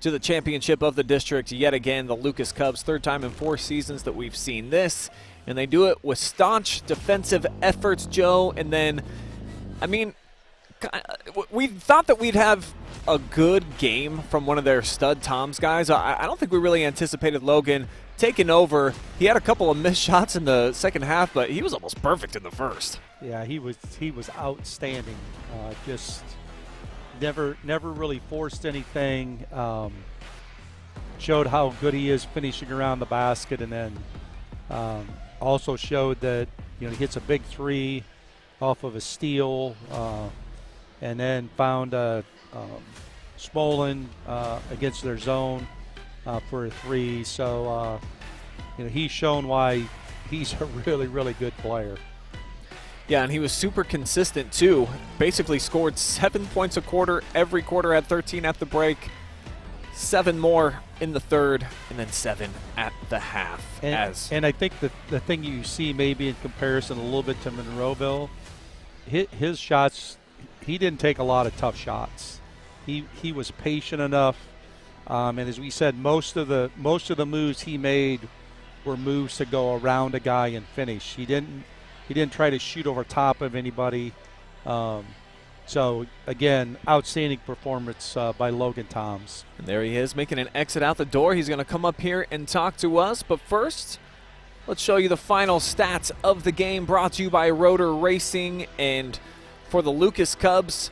to the championship of the district yet again, the Lucas Cubs, third time in 4 seasons that we've seen this. And they do it with staunch defensive efforts, Joe. And then, I mean, we thought that we'd have a good game from one of their stud Toms guys. I don't think we really anticipated Logan taking over. He had a couple of missed shots in the second half, but he was almost perfect in the first. Yeah, he was outstanding. Just never really forced anything. Showed how good he is finishing around the basket, and then also showed that he hits a big three off of a steal, and then found Smolin against their zone for a three. So he's shown why he's a really good player. Yeah, and he was super consistent too. Basically scored 7 points a quarter. Every quarter, had 13 at the break, 7 more in the third, and then 7 at the half. And I think the thing you see maybe in comparison a little bit to Monroeville, his shots, he didn't take a lot of tough shots. He was patient enough, and as we said, most of the moves he made were moves to go around a guy and finish. He didn't try to shoot over top of anybody. So, again, outstanding performance by Logan Toms. And there he is, making an exit out the door. He's going to come up here and talk to us. But first, let's show you the final stats of the game, brought to you by Roeder Racing. And for the Lucas Cubs,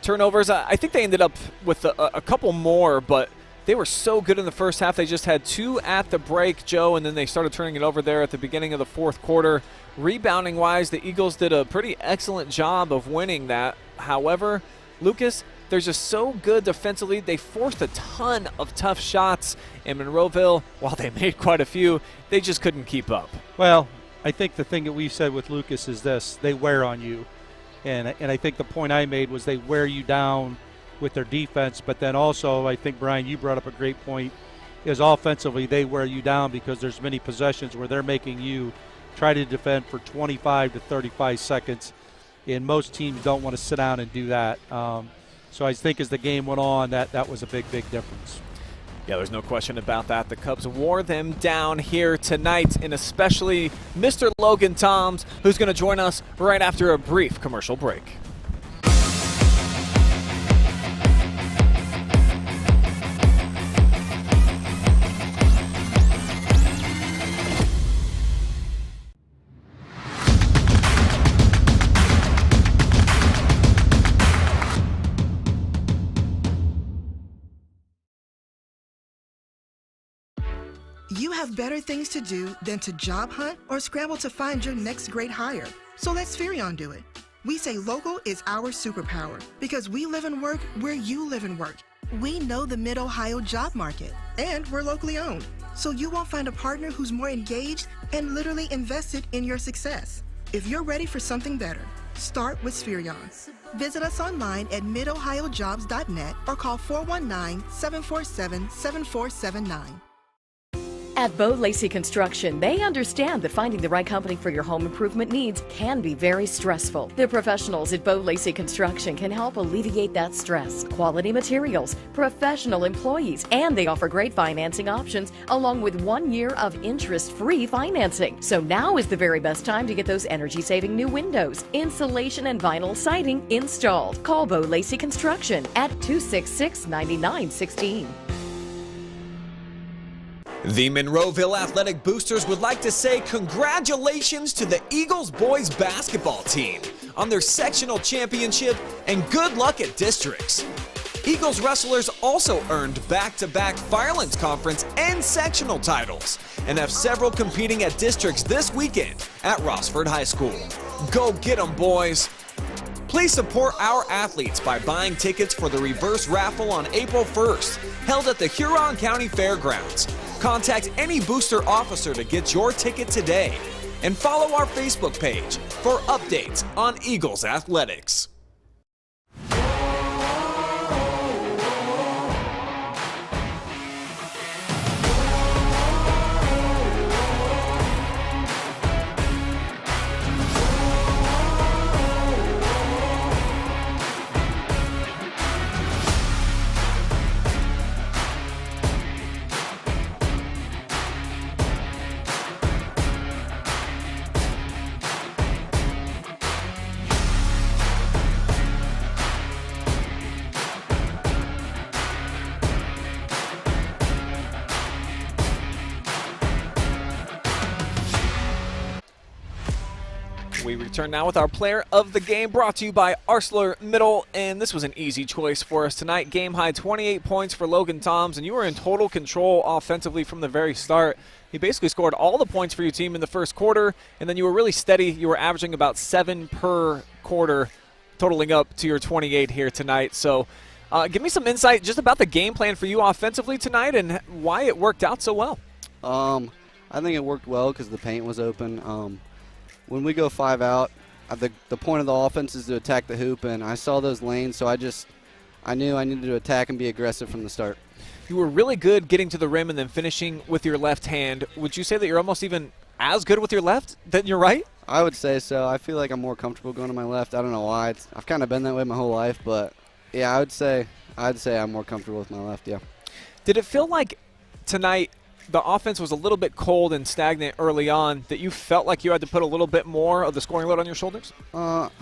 turnovers, I think they ended up with a couple more, but they were so good in the first half. They just had 2 at the break, Joe, and then they started turning it over there at the beginning of the fourth quarter. Rebounding-wise, the Eagles did a pretty excellent job of winning that. However, Lucas, they're just so good defensively. They forced a ton of tough shots, and Monroeville, while they made quite a few, they just couldn't keep up. Well, I think the thing that we've said with Lucas is this: they wear on you. And I think the point I made was they wear you down with their defense, but then also I think, Brian, you brought up a great point is offensively they wear you down because there's many possessions where they're making you try to defend for 25 to 35 seconds, and most teams don't want to sit down and do that. So I think as the game went on, that was a big difference. Yeah, there's no question about that. The Cubs wore them down here tonight, and especially Mr. Logan Toms, who's going to join us right after a brief commercial break. You have better things to do than to job hunt or scramble to find your next great hire. So let Spherion do it. We say local is our superpower because we live and work where you live and work. We know the Mid-Ohio job market, and we're locally owned. So you won't find a partner who's more engaged and literally invested in your success. If you're ready for something better, start with Spherion. Visit us online at midohiojobs.net or call 419-747-7479. At Bo Lacey Construction, they understand that finding the right company for your home improvement needs can be very stressful. The professionals at Bo Lacey Construction can help alleviate that stress. Quality materials, professional employees, and they offer great financing options along with 1 year of interest-free financing. So now is the very best time to get those energy-saving new windows, insulation, and vinyl siding installed. Call Bo Lacey Construction at 266-9916. The Monroeville Athletic Boosters would like to say congratulations to the Eagles boys basketball team on their sectional championship and good luck at districts. Eagles wrestlers also earned back-to-back Firelands Conference and sectional titles and have several competing at districts this weekend at Rockford High School. Go get 'em, boys! Please support our athletes by buying tickets for the reverse raffle on April 1st, held at the Huron County Fairgrounds. Contact any booster officer to get your ticket today. And follow our Facebook page for updates on Eagles athletics. We return now with our player of the game, brought to you by ArcelorMittal, and this was an easy choice for us tonight. Game high 28 points for Logan Toms, and you were in total control offensively from the very start. He basically scored all the points for your team in the first quarter, and then you were really steady. You were averaging about 7 per quarter, totaling up to your 28 here tonight. So give me some insight just about the game plan for you offensively tonight and why it worked out so well. I think it worked well because the paint was open. When we go 5 out, the point of the offense is to attack the hoop, and I saw those lanes, so I knew I needed to attack and be aggressive from the start. You were really good getting to the rim and then finishing with your left hand. Would you say that you're almost even as good with your left than your right? I would say so. I feel like I'm more comfortable going to my left. I don't know why. I've kind of been that way my whole life, but yeah, I'd say I'm more comfortable with my left, yeah. Did it feel like tonight the offense was a little bit cold and stagnant early on, that you felt like you had to put a little bit more of the scoring load on your shoulders? Not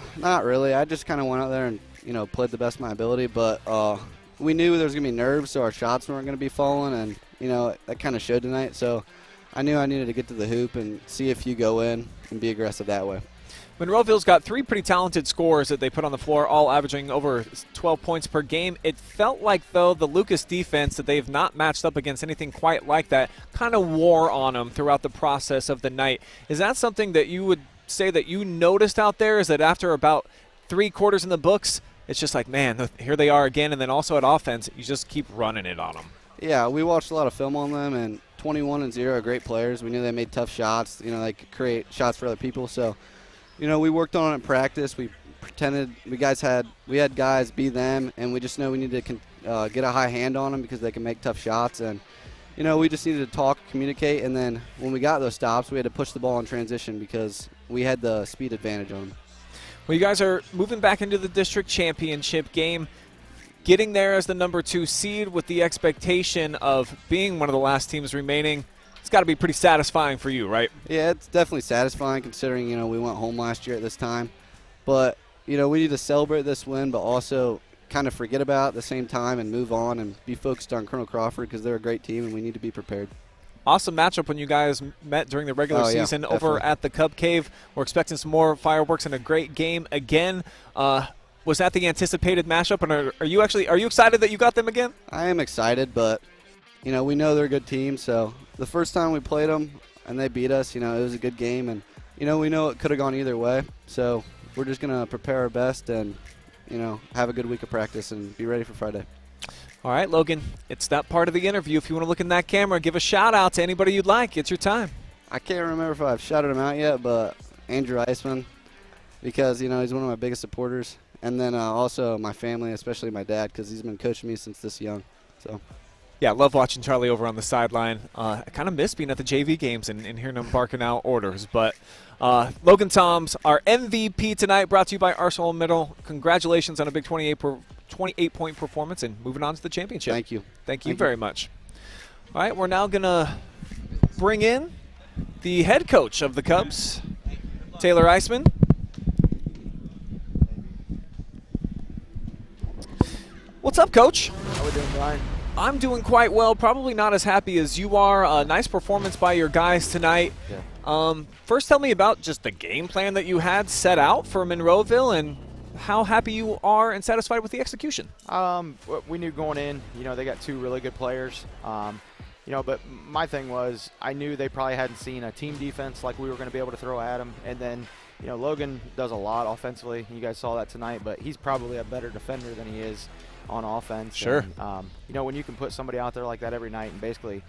really. I just kind of went out there and, played the best of my ability, but we knew there was going to be nerves, so our shots weren't going to be falling, and, that kind of showed tonight. So I knew I needed to get to the hoop and see if you go in and be aggressive that way. Monroeville's got 3 pretty talented scorers that they put on the floor, all averaging over 12 points per game. It felt like, though, the Lucas defense, that they've not matched up against anything quite like that, kind of wore on them throughout the process of the night. Is that something that you would say that you noticed out there? Is that after about 3 quarters in the books, it's just like, man, here they are again, and then also at offense, you just keep running it on them? Yeah, we watched a lot of film on them, and 21-0 are great players. We knew they made tough shots. They could create shots for other people, so we worked on it in practice. We pretended we had guys be them, and we just know we need to get a high hand on them because they can make tough shots. And we just needed to talk, communicate, and then when we got those stops, we had to push the ball in transition because we had the speed advantage on them. Well, you guys are moving back into the district championship game, getting there as the number 2 seed with the expectation of being one of the last teams remaining. It's got to be pretty satisfying for you, right? Yeah, it's definitely satisfying considering, we went home last year at this time. But, we need to celebrate this win, but also kind of forget about it at the same time and move on and be focused on Colonel Crawford because they're a great team and we need to be prepared. Awesome matchup when you guys met during the regular season over at the Cub Cave. We're expecting some more fireworks and a great game again. Was that the anticipated matchup, and are you excited that you got them again? I am excited, but we know they're a good team. So the first time we played them and they beat us, it was a good game, and we know it could have gone either way. So we're just gonna prepare our best and have a good week of practice and be ready for Friday. All right, Logan, it's that part of the interview. If you want to look in that camera, give a shout-out to anybody you'd like. It's your time. I can't remember if I've shouted him out yet, but Andrew Eisman, because, he's one of my biggest supporters. And then also my family, especially my dad, because he's been coaching me since this young. So. Yeah, I love watching Charlie over on the sideline. I kind of miss being at the JV games and hearing him barking out orders. But Logan Toms, our MVP tonight, brought to you by ArcelorMittal. Congratulations on a big 28-point performance and moving on to the championship. Thank you. Thank you very much. All right, we're now going to bring in the head coach of the Cubs, Taylor Eisman. What's up, Coach? How we doing, Brian? I'm doing quite well. Probably not as happy as you are. Nice performance by your guys tonight. Yeah. First, tell me about just the game plan that you had set out for Monroeville and how happy you are and satisfied with the execution. We knew going in, they got 2 really good players. But my thing was I knew they probably hadn't seen a team defense like we were going to be able to throw at them. And then, Logan does a lot offensively. You guys saw that tonight, but he's probably a better defender than he is on offense. Sure. And, when you can put somebody out there like that every night and basically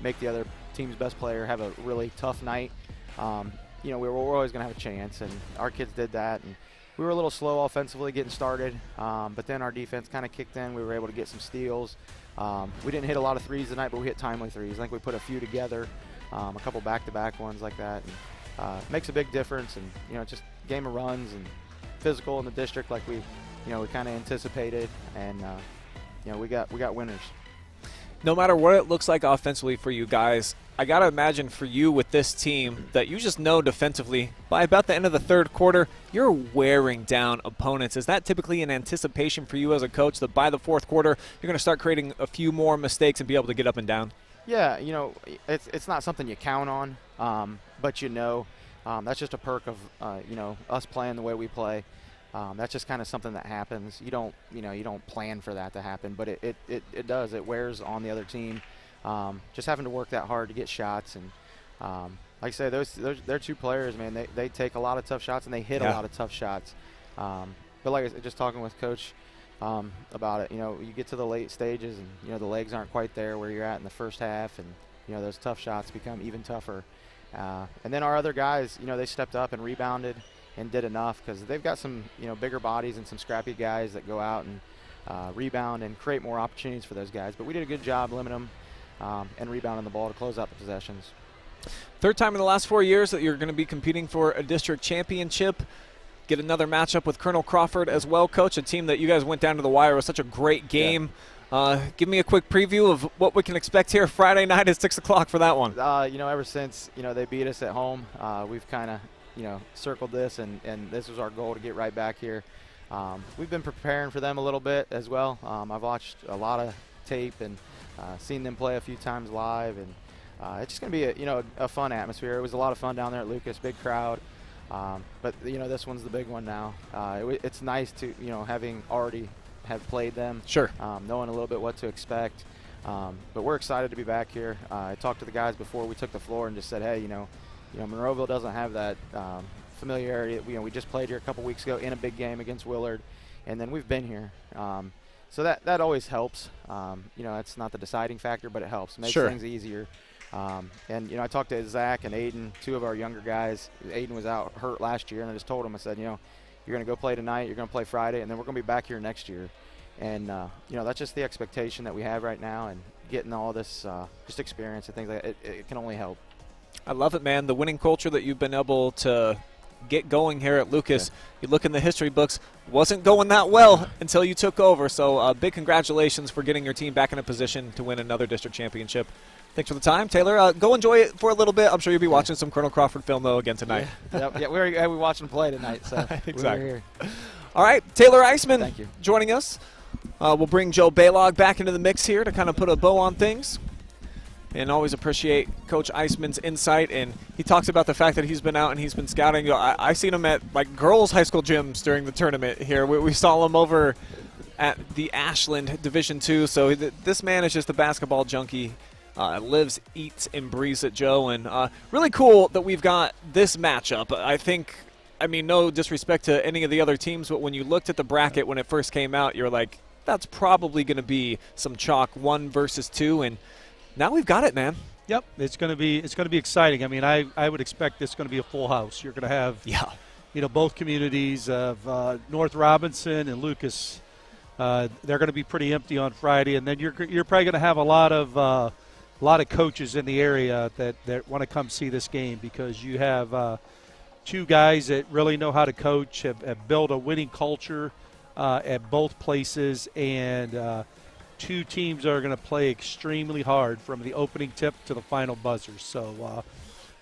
make the other team's best player have a really tough night, we're always going to have a chance. And our kids did that. And we were a little slow offensively getting started, but then our defense kind of kicked in. We were able to get some steals. We didn't hit a lot of threes tonight, but we hit timely threes. I think we put a few together, a couple back-to-back ones like that. And, makes a big difference. And, just game of runs and physical in the district like we kind of anticipated. And, we got winners. No matter what it looks like offensively for you guys, I got to imagine for you with this team that you just know defensively, by about the end of the third quarter, you're wearing down opponents. Is that typically an anticipation for you as a coach that by the fourth quarter you're going to start creating a few more mistakes and be able to get up and down? Yeah, it's not something you count on, but that's just a perk of, us playing the way we play. That's just kind of something that happens. You don't plan for that to happen, but it does. It wears on the other team. Just having to work that hard to get shots, and like I say, they're 2 players, man. They take a lot of tough shots and they hit a lot of tough shots. But like I said, just talking with Coach about it, you get to the late stages and the legs aren't quite there where you're at in the first half, and those tough shots become even tougher. And then our other guys, they stepped up and rebounded and did enough because they've got some bigger bodies and some scrappy guys that go out and rebound and create more opportunities for those guys. But we did a good job limiting them and rebounding the ball to close out the possessions. Third time in the last 4 years that you're going to be competing for a district championship. Get another matchup with Colonel Crawford as well, Coach, a team that you guys went down to the wire. It was such a great game. Yeah. Give me a quick preview of what we can expect here Friday night at 6 o'clock for that one. Ever since they beat us at home, we've kind of circled this, and this was our goal to get right back here. We've been preparing for them a little bit as well. I've watched a lot of tape and seen them play a few times live, and it's just going to be a fun atmosphere. It was a lot of fun down there at Lucas, big crowd. But this one's the big one now. It's nice to having already have played them. Sure. Knowing a little bit what to expect. But we're excited to be back here. I talked to the guys before we took the floor and just said, hey, Monroeville doesn't have that familiarity. We just played here a couple weeks ago in a big game against Willard, and then we've been here. So that always helps. That's not the deciding factor, but it helps. It makes things easier. And I talked to Zach and Aiden, 2 of our younger guys. Aiden was out hurt last year, and I just told him, I said, you're going to go play tonight, you're going to play Friday, and then we're going to be back here next year. And that's just the expectation that we have right now. And getting all this just experience and things like that, it can only help. I love it, man. The winning culture that you've been able to get going here at Lucas. You look in the history books, wasn't going that well until you took over. So big congratulations for getting your team back in a position to win another district championship. Thanks for the time, Taylor. Go enjoy it for a little bit. I'm sure you'll be watching some Colonel Crawford film, though, again tonight. Yeah, we watched him play tonight. So exactly. We're here. All right, Taylor Eisman Thank you. joining us. We'll bring Joe Baylog back into the mix here to kind of put a bow on things. And always appreciate Coach Eisman's insight. And he talks about the fact that he's been out and he's been scouting. I seen him at like girls' high school gyms during the tournament here. We saw him over at the Ashland Division II. So this man is just a basketball junkie. Lives, eats, and breathes it, Joe. And really cool that we've got this matchup. I mean, no disrespect to any of the other teams, but when you looked at the bracket when it first came out, you're like, that's probably going to be some chalk 1 versus 2. And now we've got it, man. Yep, it's going to be exciting. I mean, I would expect it's going to be a full house. You're going to have both communities of North Robinson and Lucas. They're going to be pretty empty on Friday, and then you're probably going to have a lot of coaches in the area that want to come see this game, because you have 2 guys that really know how to coach, have built a winning culture at both places, and 2 teams are going to play extremely hard from the opening tip to the final buzzer. So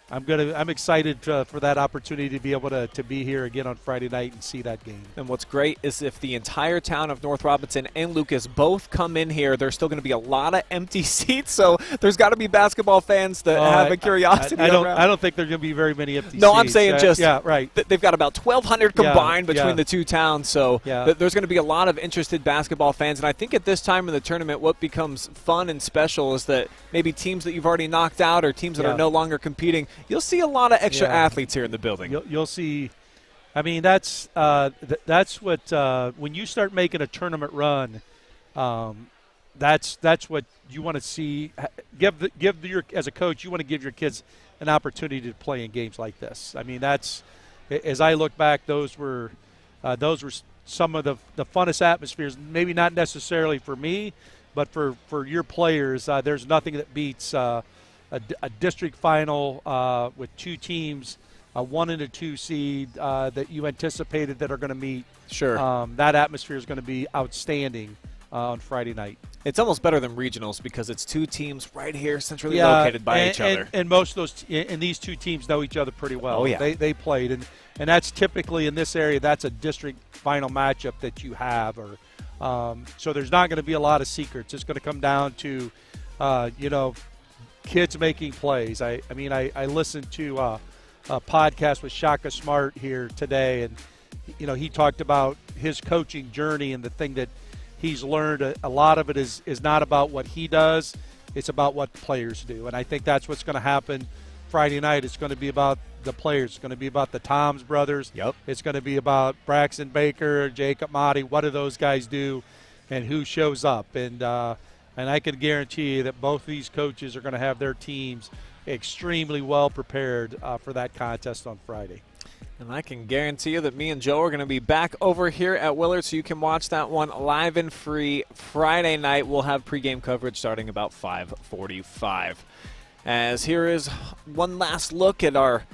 I'm excited for that opportunity to be able to be here again on Friday night and see that game. And what's great is if the entire town of North Robinson and Lucas both come in here, there's still going to be a lot of empty seats. So there's got to be basketball fans that have a curiosity. I don't think there's going to be very many empty seats. No, I'm saying right. They've got about 1,200 combined between the 2 towns. So there's going to be a lot of interested basketball fans. And I think at this time in the tournament, what becomes fun and special is that maybe teams that you've already knocked out or teams that are no longer competing, you'll see a lot of extra athletes here in the building. You'll see. I mean, that's what when you start making a tournament run, that's what you want to see. As a coach, you want to give your kids an opportunity to play in games like this. I mean, that's, as I look back, those were some of the funnest atmospheres. Maybe not necessarily for me, but for your players. There's nothing that beats a district final with 2 teams, a 1 and a 2 seed that you anticipated that are going to meet. Sure. That atmosphere is going to be outstanding on Friday night. It's almost better than regionals because it's 2 teams right here centrally located by each other. And most of these 2 teams know each other pretty well. Oh, yeah. They played. And that's typically in this area, that's a district final matchup that you have. So there's not going to be a lot of secrets. It's going to come down to, kids making plays. I listened to a podcast with Shaka Smart here today, and he talked about his coaching journey, and the thing that he's learned, a lot of it is not about what he does, it's about what players do. And I think that's what's going to happen Friday night. It's going to be about the players. It's going to be about the Toms brothers. Yep. It's going to be about Braxton Baker, Jacob Motti. What do those guys do, and who shows up? And I can guarantee you that both of these coaches are going to have their teams extremely well prepared for that contest on Friday. And I can guarantee you that me and Joe are going to be back over here at Willard, so you can watch that one live and free Friday night. We'll have pregame coverage starting about 5:45. As here is one last look at our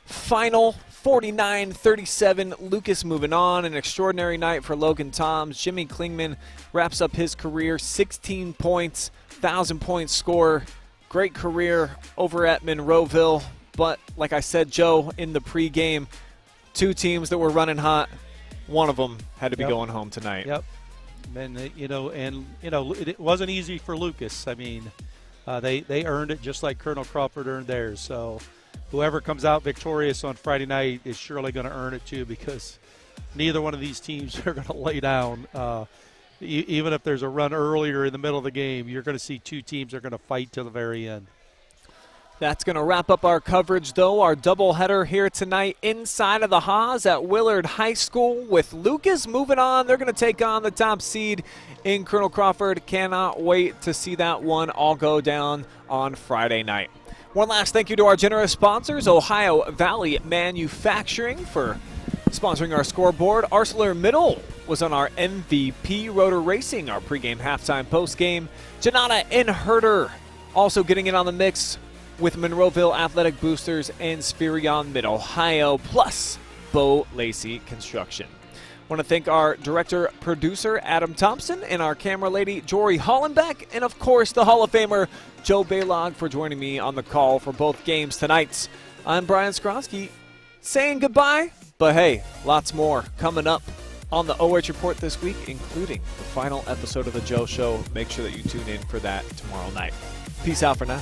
final 49-37, Lucas moving on. An extraordinary night for Logan Toms. Jimmy Klingman wraps up his career, 16 points, 1,000-point scorer. Great career over at Monroeville. But like I said, Joe, in the pregame, 2 teams that were running hot. One of them had to be going home tonight. Yep. And it wasn't easy for Lucas. I mean, they earned it just like Colonel Crawford earned theirs. So whoever comes out victorious on Friday night is surely going to earn it too, because neither one of these teams are going to lay down. Even if there's a run earlier in the middle of the game, you're going to see 2 teams are going to fight till the very end. That's going to wrap up our coverage, though. Our doubleheader here tonight inside of the Haas at Willard High School with Lucas moving on. They're going to take on the top seed in Colonel Crawford. Cannot wait to see that one all go down on Friday night. One last thank you to our generous sponsors, Ohio Valley Manufacturing, for Sponsoring our scoreboard, ArcelorMittal was on our MVP. Roeder Racing, our pregame, halftime, postgame. Janotta Herner also getting in on the mix with Monroeville Athletic Boosters and Spherion Mid-Ohio, plus Lacey Construction. Want to thank our director, producer, Adam Thompson, and our camera lady, Jory Hollenbeck, and of course the Hall of Famer, Joe Baylog, for joining me on the call for both games tonight. I'm Brian Skronsky saying goodbye, but hey, lots more coming up on the OH Report this week, including the final episode of the Joe Show. Make sure that you tune in for that tomorrow night. Peace out for now.